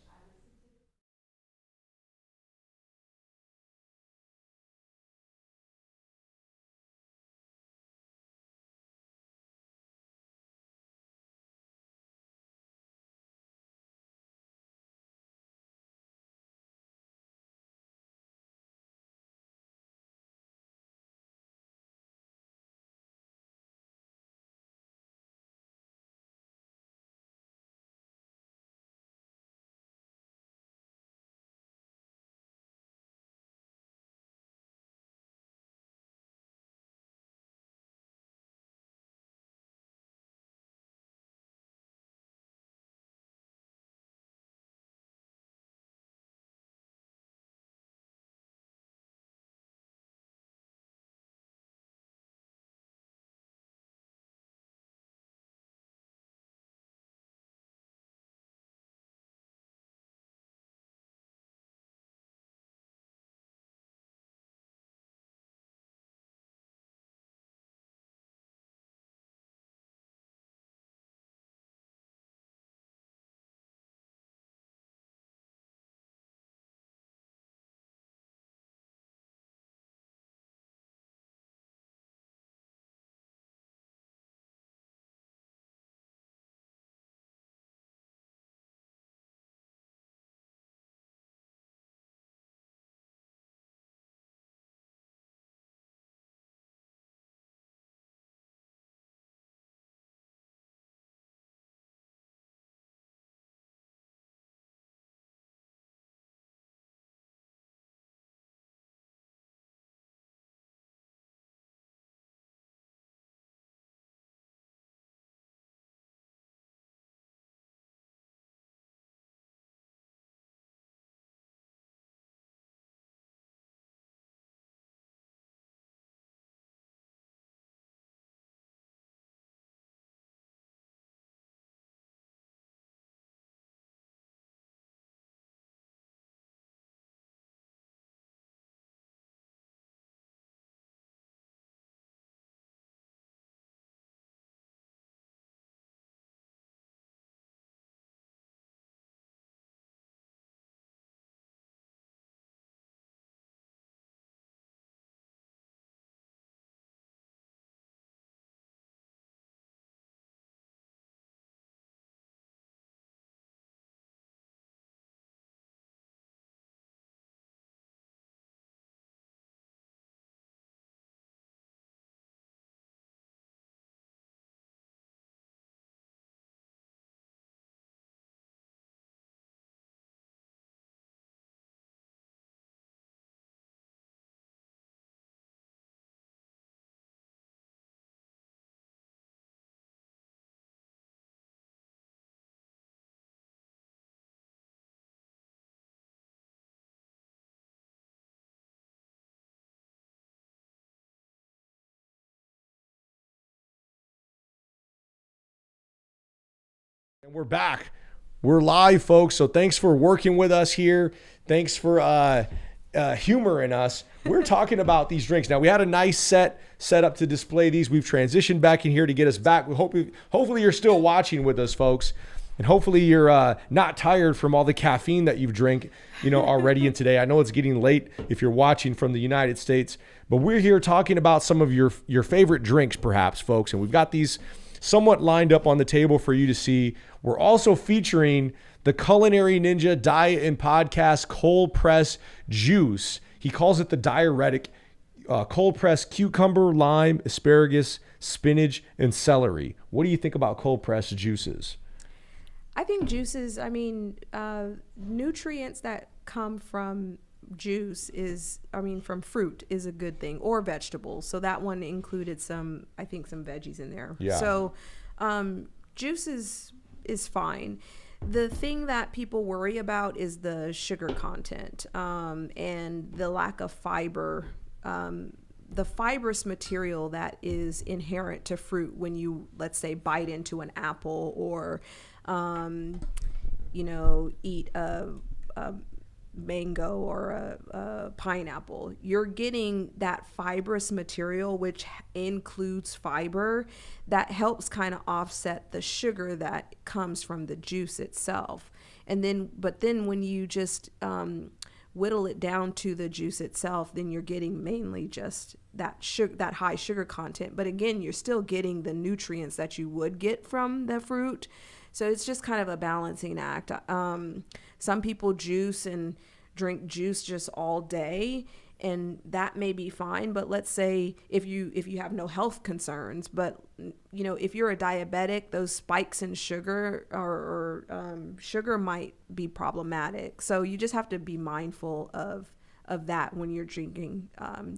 And we're back. We're live, folks. So thanks for working with us here. Thanks for humoring us. We're talking about these drinks. Now, we had a nice set up to display these. We've transitioned back in here to get us back. Hopefully you're still watching with us, folks. And hopefully you're not tired from all the caffeine that you've drank, already in today. I know it's getting late if you're watching from the United States, but we're here talking about some of your favorite drinks, perhaps, folks. And we've got these somewhat lined up on the table for you to see. We're also featuring the Culinary Ninja Diet and Podcast Cold Press Juice. He calls it the diuretic. Cold press cucumber, lime, asparagus, spinach, and celery. What do you think about cold press juices? I think juices, nutrients that come from from fruit is a good thing, or vegetables. So that one included some veggies in there. Yeah. So juice is fine. The thing that people worry about is the sugar content and the lack of fiber. The fibrous material that is inherent to fruit when you, let's say, bite into an apple or, eat a mango or a pineapple, you're getting that fibrous material, which includes fiber, that helps kind of offset the sugar that comes from the juice itself. But then when you just whittle it down to the juice itself, then you're getting mainly just that high sugar content. But again, you're still getting the nutrients that you would get from the fruit. So it's just kind of a balancing act. Some people juice and drink juice just all day, and that may be fine. But let's say if you have no health concerns, but if you're a diabetic, those spikes in sugar or sugar might be problematic. So you just have to be mindful of that when you're drinking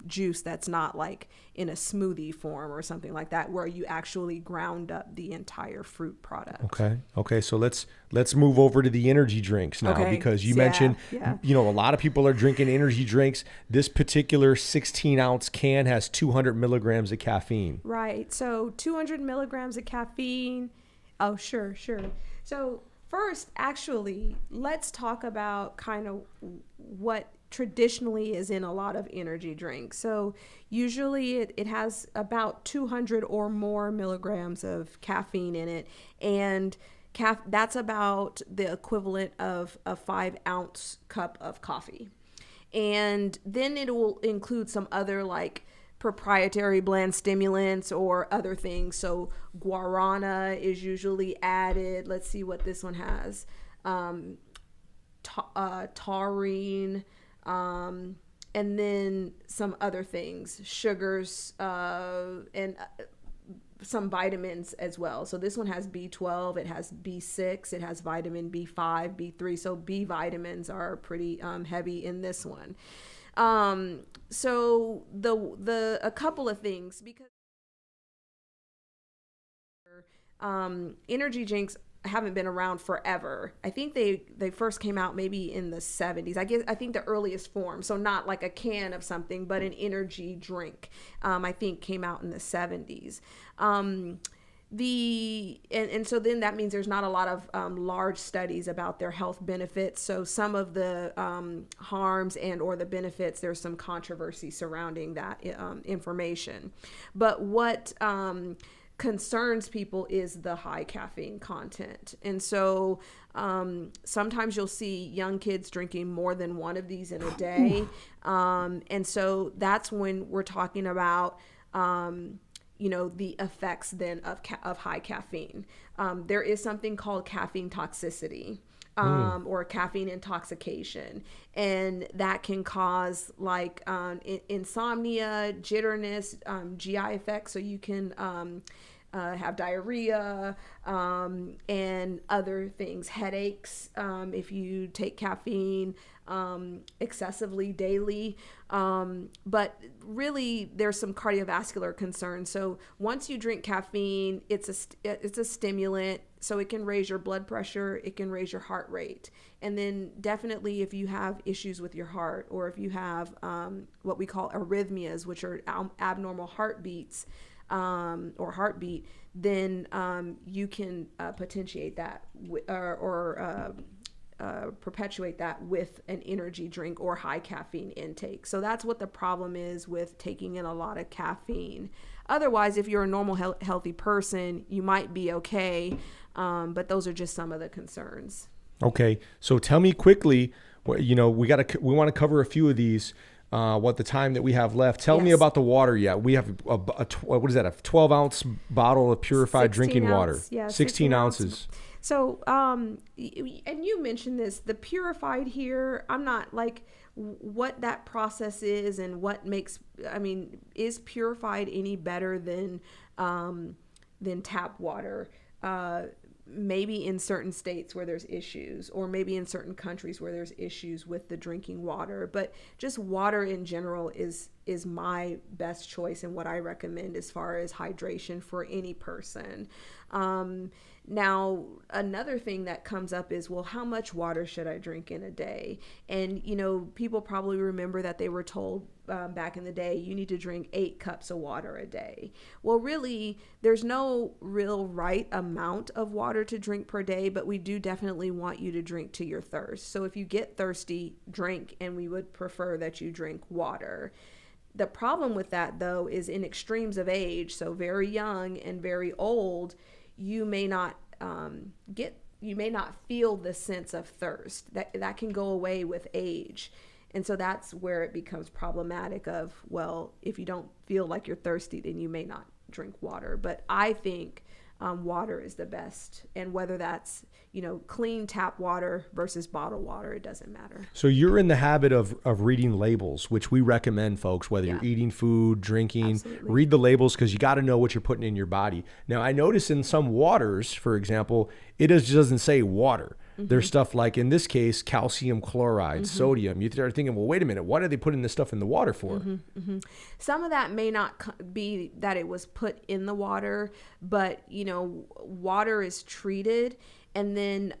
juice that's not like in a smoothie form or something like that, where you actually ground up the entire fruit product. Okay. So let's move over to the energy drinks now, because you mentioned, a lot of people are drinking energy drinks. This particular 16-ounce can has 200 milligrams of caffeine. Right. So 200 milligrams of caffeine. Oh, sure. So first, actually, let's talk about kind of what traditionally is in a lot of energy drinks. So usually it has about 200 or more milligrams of caffeine in it, and that's about the equivalent of a 5-ounce cup of coffee. And then it will include some other like proprietary blend stimulants or other things. So guarana is usually added. Let's see what this one has. Taurine, and then some other things, sugars, and some vitamins as well. So this one has B12, it has B6, it has vitamin B5, B3. So B vitamins are pretty heavy in this one. So a couple of things, because energy drinks haven't been around forever. I think they first came out maybe in the 70s. I think the earliest form, so not like a can of something, but an energy drink, I think came out in the 70s. And so then that means there's not a lot of large studies about their health benefits. So some of the harms and or the benefits, there's some controversy surrounding that information. But what concerns people is the high caffeine content. And so sometimes you'll see young kids drinking more than one of these in a day. And so that's when we're talking about the effects then of high caffeine. There is something called caffeine toxicity, or caffeine intoxication, and that can cause like insomnia, jitterness, GI effects. So you can have diarrhea, and other things, headaches, if you take caffeine excessively daily. But really there's some cardiovascular concerns. So once you drink caffeine, it's a stimulant, so it can raise your blood pressure, it can raise your heart rate. And then definitely if you have issues with your heart, or if you have what we call arrhythmias, which are abnormal heartbeats, or heartbeat, then you can potentiate that or perpetuate that with an energy drink or high caffeine intake. So that's what the problem is with taking in a lot of caffeine. Otherwise, if you're a normal healthy person, you might be okay. But those are just some of the concerns. Okay, so tell me quickly. We want to cover a few of these. What the time that we have left. Tell me about the water. Yeah, we have what is that? A 12-ounce bottle of purified drinking water. Yeah, 16 ounces. So, and you mentioned this, the purified here. I'm not like what that process is and what makes. I mean, is purified any better than tap water? Maybe in certain states where there's issues, or maybe in certain countries where there's issues with the drinking water, but just water in general is my best choice and what I recommend as far as hydration for any person. Now, another thing that comes up is, well, how much water should I drink in a day? And, people probably remember that they were told back in the day, you need to drink 8 cups of water a day. Well, really, there's no real right amount of water to drink per day, but we do definitely want you to drink to your thirst. So if you get thirsty, drink, and we would prefer that you drink water. The problem with that, though, is in extremes of age, so very young and very old, you may not feel the sense of thirst. That can go away with age. And so that's where it becomes problematic of, well, if you don't feel like you're thirsty, then you may not drink water. But I think water is the best. And whether that's, clean tap water versus bottled water, it doesn't matter. So you're in the habit of reading labels, which we recommend, folks, whether you're eating food, drinking. Absolutely. Read the labels, because you got to know what you're putting in your body. Now, I notice in some waters, for example, it just doesn't say water. Mm-hmm. There's stuff like, in this case, calcium chloride, sodium. You start thinking, well, wait a minute, what are they putting this stuff in the water for? Some of that may not be that it was put in the water, but, water is treated. And then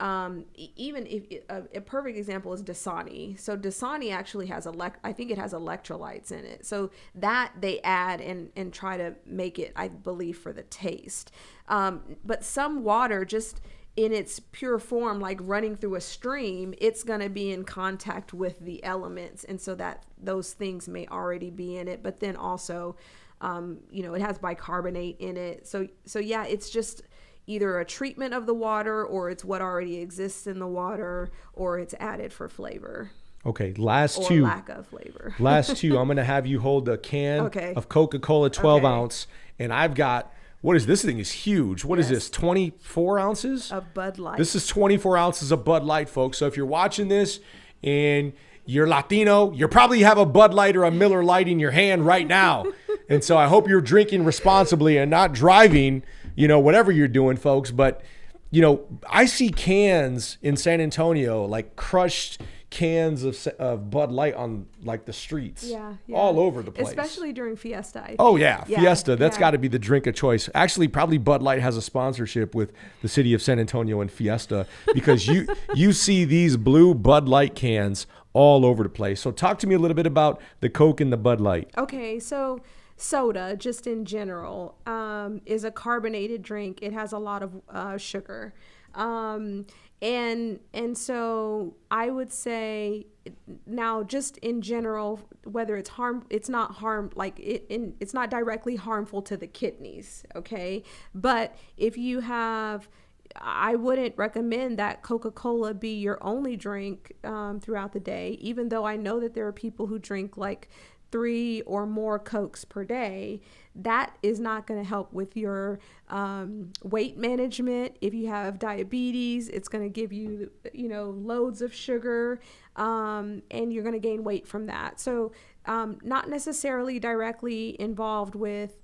even if a perfect example is Dasani. So Dasani actually has I think it has electrolytes in it. So that they add and try to make it, I believe, for the taste. But some water, just in its pure form, like running through a stream, it's going to be in contact with the elements. And so that those things may already be in it. But then also, it has bicarbonate in it. So yeah, it's just either a treatment of the water, or it's what already exists in the water, or it's added for flavor. Okay, or lack of flavor. Last two, I'm going to have you hold a can of Coca-Cola 12 ounce, and I've got, what is this thing? Is huge. What is this, 24 ounces? Of Bud Light. This is 24 ounces of Bud Light, folks. So if you're watching this and you're Latino, you probably have a Bud Light or a Miller Lite in your hand right now. And so I hope you're drinking responsibly and not driving, whatever you're doing, folks. But, I see cans in San Antonio, like crushed cans of Bud Light on like the streets, all over the place. Especially during Fiesta, I think. Oh, yeah. Fiesta. That's got to be the drink of choice. Actually, probably Bud Light has a sponsorship with the city of San Antonio and Fiesta, because you see these blue Bud Light cans all over the place. So talk to me a little bit about the Coke and the Bud Light. Okay, so soda, just in general, is a carbonated drink. It has a lot of sugar. And so I would say now, just in general, whether it's not directly harmful to the kidneys. Okay. But if you have, I wouldn't recommend that Coca-Cola be your only drink, throughout the day, even though I know that there are people who drink like 3 or more Cokes per day. That is not going to help with your weight management. If you have diabetes, it's going to give you, loads of sugar, and you're going to gain weight from that. So not necessarily directly involved with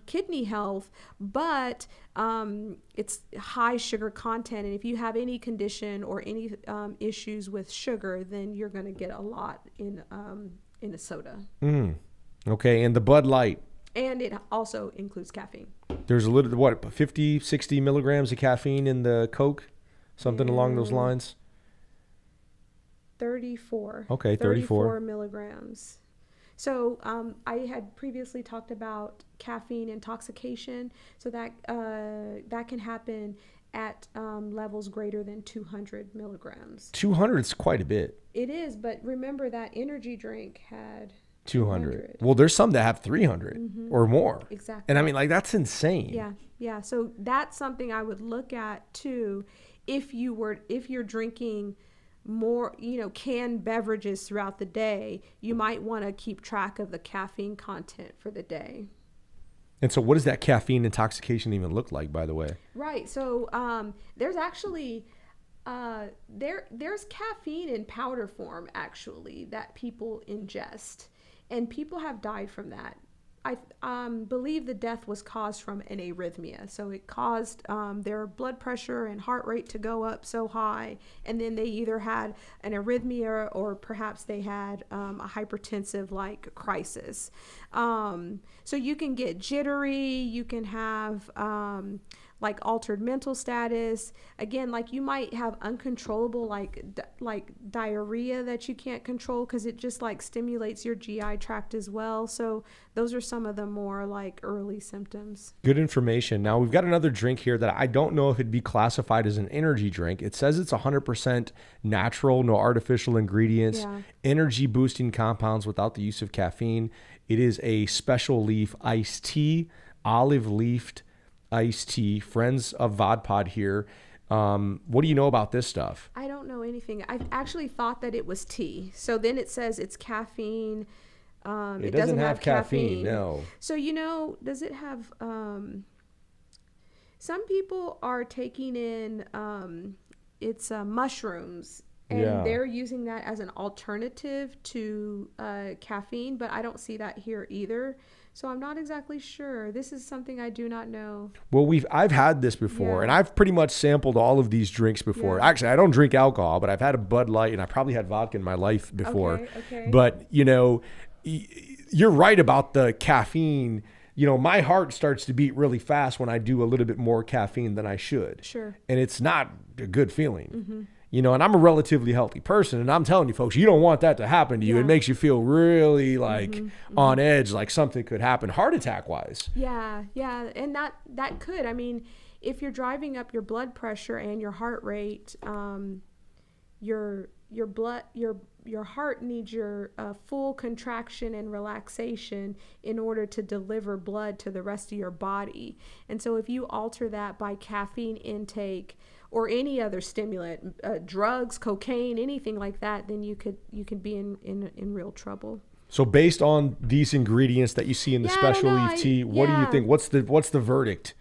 kidney health, but it's high sugar content. And if you have any condition or any issues with sugar, then you're going to get a lot in a soda. Okay, and the Bud Light. And it also includes caffeine. There's a little, 50, 60 milligrams of caffeine in the Coke? Something along those lines? 34. Okay, 34 milligrams. So I had previously talked about caffeine intoxication. So that can happen at levels greater than 200 milligrams. 200 is quite a bit. It is, but remember that energy drink had 200. Well, there's some that have 300 or more. Exactly. And I mean, like, that's insane. Yeah. So that's something I would look at too. If you're drinking more, canned beverages throughout the day, you might want to keep track of the caffeine content for the day. And so what does that caffeine intoxication even look like, by the way? Right. So there's actually there's caffeine in powder form actually that people ingest, and people have died from that. I believe the death was caused from an arrhythmia. So it caused their blood pressure and heart rate to go up so high, and then they either had an arrhythmia or perhaps they had a hypertensive like crisis. So you can get jittery, you can have like altered mental status. Again, like you might have uncontrollable like diarrhea that you can't control because it just like stimulates your GI tract as well. So those are some of the more like early symptoms. Good information. Now we've got another drink here that I don't know if it'd be classified as an energy drink. It says it's 100% natural, no artificial ingredients, energy boosting compounds without the use of caffeine. It is a special leaf iced tea, olive leafed iced tea. Friends of VodPod here. What do you know about this stuff? I don't know anything. I actually thought that it was tea. So then it says it's caffeine. It doesn't have caffeine. No. So, does it have, some people are taking in, it's mushrooms, and they're using that as an alternative to caffeine, but I don't see that here either. So I'm not exactly sure. This is something I do not know. Well, I've had this before, and I've pretty much sampled all of these drinks before. Actually, I don't drink alcohol, but I've had a Bud Light, and I probably had vodka in my life before. Okay. But, you're right about the caffeine. My heart starts to beat really fast when I do a little bit more caffeine than I should. Sure. And it's not a good feeling. And I'm a relatively healthy person, and I'm telling you folks, you don't want that to happen to you. It makes you feel really like on edge, like something could happen heart attack wise. Yeah. And that could, I mean, if you're driving up your blood pressure and your heart rate, your heart needs your full contraction and relaxation in order to deliver blood to the rest of your body. And so if you alter that by caffeine intake or any other stimulant, drugs, cocaine, anything like that, then you could be in real trouble. So based on these ingredients that you see in the special leaf tea, what do you think? What's the verdict?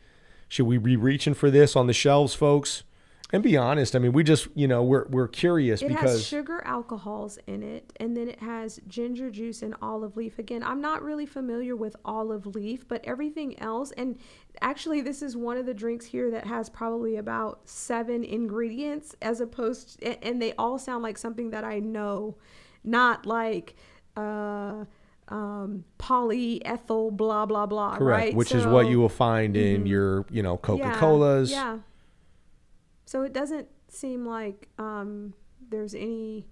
Should we be reaching for this on the shelves, folks? And be honest, I mean, we just, we're curious because it has sugar alcohols in it, and then it has ginger juice and olive leaf. Again, I'm not really familiar with olive leaf, but everything else, and actually this is one of the drinks here that has probably about 7 ingredients as opposed to, and they all sound like something that I know, not like polyethyl blah blah blah. Correct, right? Which is what you will find in your, Coca-Colas. Yeah. So it doesn't seem like there's any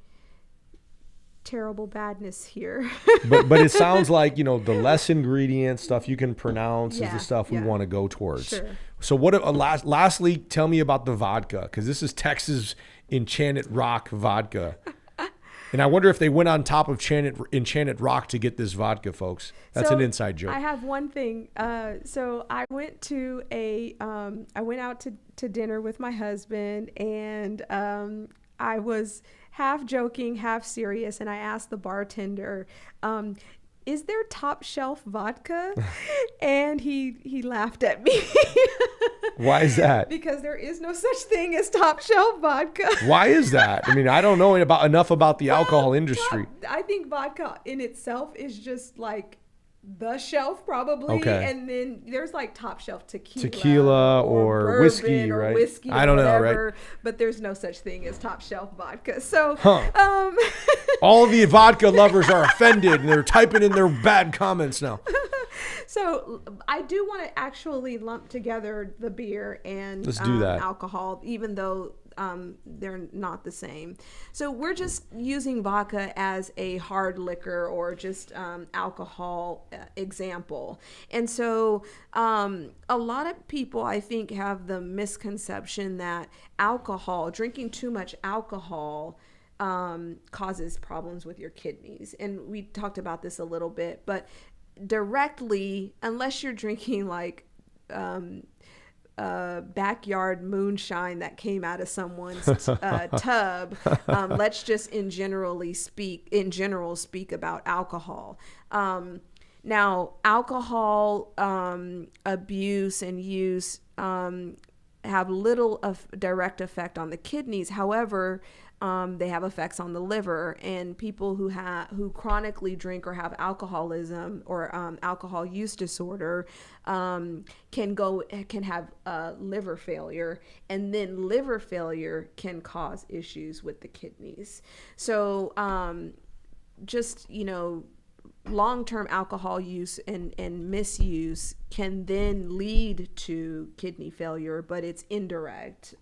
terrible badness here. but it sounds like, the less ingredient stuff you can pronounce is the stuff we want to go towards. Sure. So lastly, tell me about the vodka, because this is Texas Enchanted Rock vodka. And I wonder if they went on top of Enchanted Rock to get this vodka, folks. That's an inside joke. I have one thing. So I went to I went out to dinner with my husband, and I was half joking, half serious, and I asked the bartender, is there top shelf vodka? And he laughed at me. Why is that? Because there is no such thing as top shelf vodka. Why is that? I mean, I don't know enough about the alcohol industry. I think vodka in itself is just like the shelf probably. Okay. And then there's like top shelf tequila or whiskey, or right? Whiskey I don't know, right? But there's no such thing as top shelf vodka. So all the vodka lovers are offended, and they're typing in their bad comments now. So I do want to actually lump together the beer and Let's do that. Alcohol, even though they're not the same. So we're just using vodka as a hard liquor or just alcohol example. And so a lot of people, I think, have the misconception that drinking too much alcohol causes problems with your kidneys. And we talked about this a little bit, but directly, unless you're drinking like backyard moonshine that came out of someone's tub, let's just in general speak about alcohol. Now, alcohol abuse and use have little of direct effect on the kidneys. However, they have effects on the liver, and people who chronically drink or have alcoholism or alcohol use disorder can have liver failure, and then liver failure can cause issues with the kidneys. So just, long-term alcohol use and misuse can then lead to kidney failure, but it's indirect.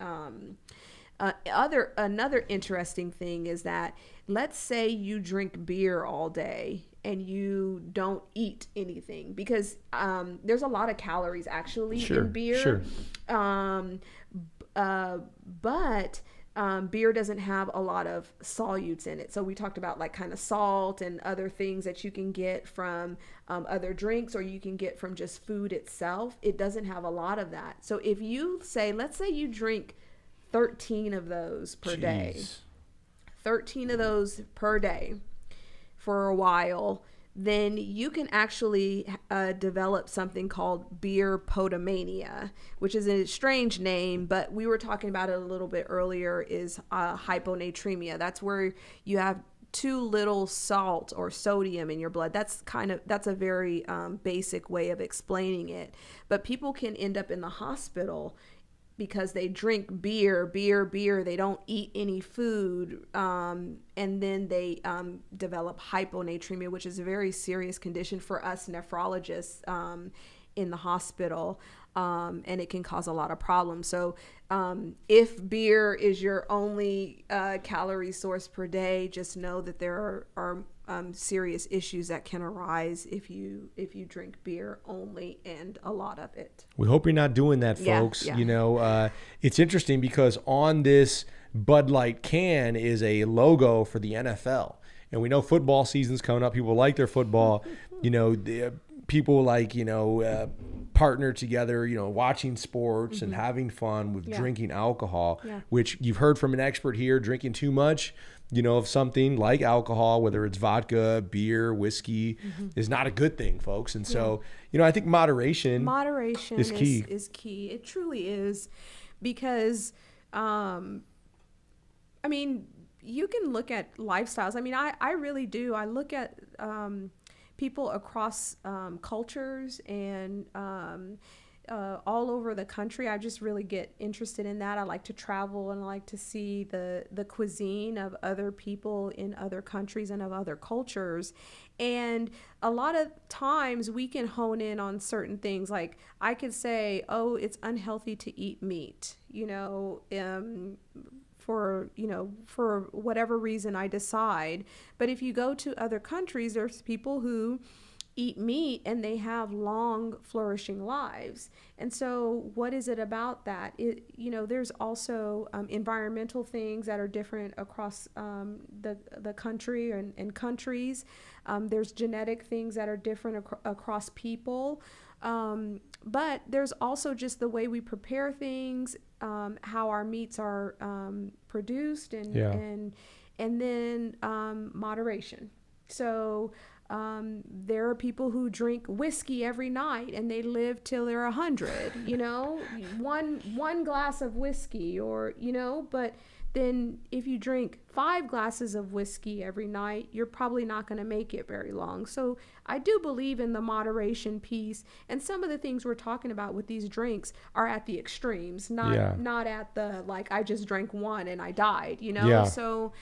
Another interesting thing is that, let's say you drink beer all day and you don't eat anything, because there's a lot of calories actually in beer. Sure. But beer doesn't have a lot of solutes in it. So we talked about like kind of salt and other things that you can get from other drinks, or you can get from just food itself. It doesn't have a lot of that. So if let's say you drink 13 of those per day, 13 of those per day for a while, then you can actually develop something called beer potomania, which is a strange name, but we were talking about it a little bit earlier, is hyponatremia. That's where you have too little salt or sodium in your blood. That's a very basic way of explaining it. But people can end up in the hospital because they drink beer, they don't eat any food, and then they develop hyponatremia, which is a very serious condition for us nephrologists in the hospital, and it can cause a lot of problems. So if beer is your only calorie source per day, just know that there are serious issues that can arise if you drink beer only and a lot of it. We hope you're not doing that, folks. Yeah. It's interesting because on this Bud Light can is a logo for the NFL, and we know football season's coming up. People like their football. People like partner together, watching sports and having fun with drinking alcohol, which you've heard from an expert here. Drinking too much of something like alcohol, whether it's vodka, beer, whiskey, is not a good thing, folks. And so, I think moderation is key. It truly is, because, you can look at lifestyles. I really do. I look at people across cultures and all over the country. I just really get interested in that. I like to travel and I like to see the cuisine of other people in other countries and of other cultures. And a lot of times we can hone in on certain things. Like I could say, oh, it's unhealthy to eat meat, for whatever reason I decide. But if you go to other countries, there's people who eat meat and they have long, flourishing lives. And so what is it about that? There's also environmental things that are different across the country and countries. There's genetic things that are different across people. But there's also just the way we prepare things, how our meats are produced, and then moderation. So there are people who drink whiskey every night and they live till they're 100. One glass of whiskey, but then if you drink 5 glasses of whiskey every night, you're probably not going to make it very long. So I do believe in the moderation piece, and some of the things we're talking about with these drinks are at the extremes, not at the, like, I just drank one and I died, So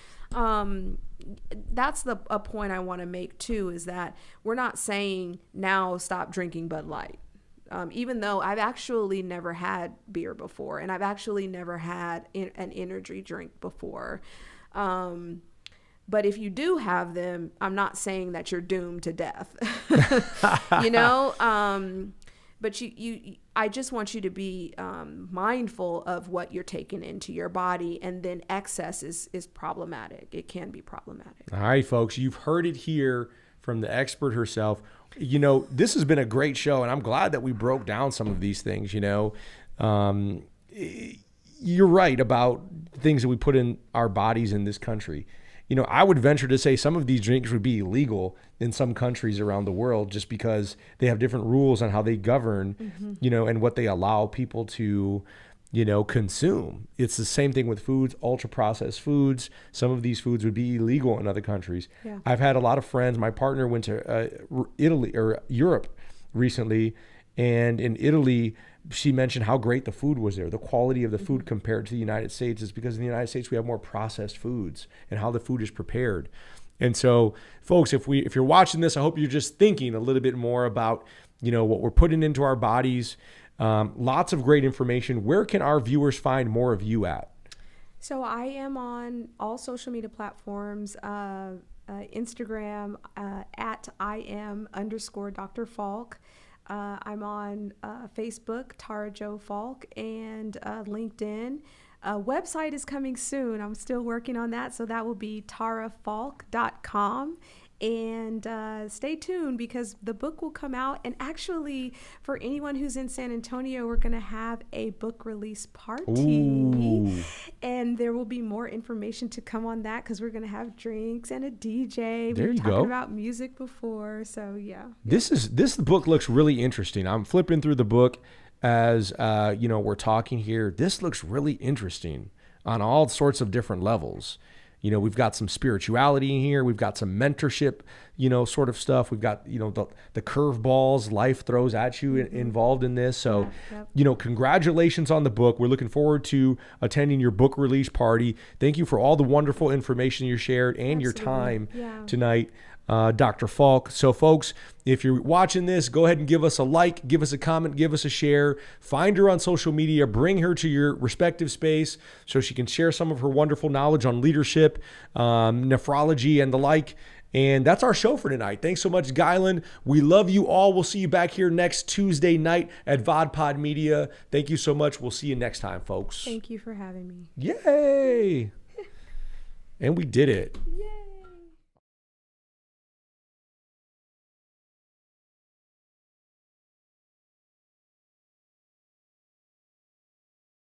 that's a point I want to make too, is that we're not saying now stop drinking Bud Light. even though I've actually never had beer before, and I've actually never had an energy drink before. But if you do have them, I'm not saying that you're doomed to death, you know. But I just want you to be mindful of what you're taking into your body, and then excess is problematic. It can be problematic. All right, folks, you've heard it here from the expert herself. You know, this has been a great show, and I'm glad that we broke down some of these things. You know, you're right about things that we put in our bodies in this country. You know, I would venture to say some of these drinks would be illegal in some countries around the world just because they have different rules on how they govern, you know, and what they allow people to, you know, consume. It's the same thing with foods, ultra processed foods. Some of these foods would be illegal in other countries. Yeah. I've had a lot of friends. My partner went to Italy or Europe recently, and in Italy, she mentioned how great the food was there. The quality of the food compared to the United States is because in the United States we have more processed foods and how the food is prepared. And so, folks, if you're watching this, I hope you're just thinking a little bit more about, you know, what we're putting into our bodies. Lots of great information. Where can our viewers find more of you at? So I am on all social media platforms, Instagram at @IM_Dr. Faulk. I'm on Facebook, Tarra Faulk, and LinkedIn. Website is coming soon. I'm still working on that, so that will be tarrafaulk.com. And stay tuned because the book will come out. And actually, for anyone who's in San Antonio, we're going to have a book release party. Ooh. And there will be more information to come on that because we're going to have drinks and a DJ. We were talking about music before. So, yeah. This book looks really interesting. I'm flipping through the book as, you know, we're talking here. This looks really interesting on all sorts of different levels. You know, we've got some spirituality in here. We've got some mentorship, you know, sort of stuff. We've got, you know, the curveballs life throws at you involved in this. So, you know, congratulations on the book. We're looking forward to attending your book release party. Thank you for all the wonderful information you shared and your time tonight, Dr. Faulk. So, folks, if you're watching this, go ahead and give us a like, give us a comment, give us a share. Find her on social media. Bring her to your respective space so she can share some of her wonderful knowledge on leadership, nephrology, and the like. And that's our show for tonight. Thanks so much, Guylan. We love you all. We'll see you back here next Tuesday night at VodPod Media. Thank you so much. We'll see you next time, folks. Thank you for having me. Yay! And we did it. Yay!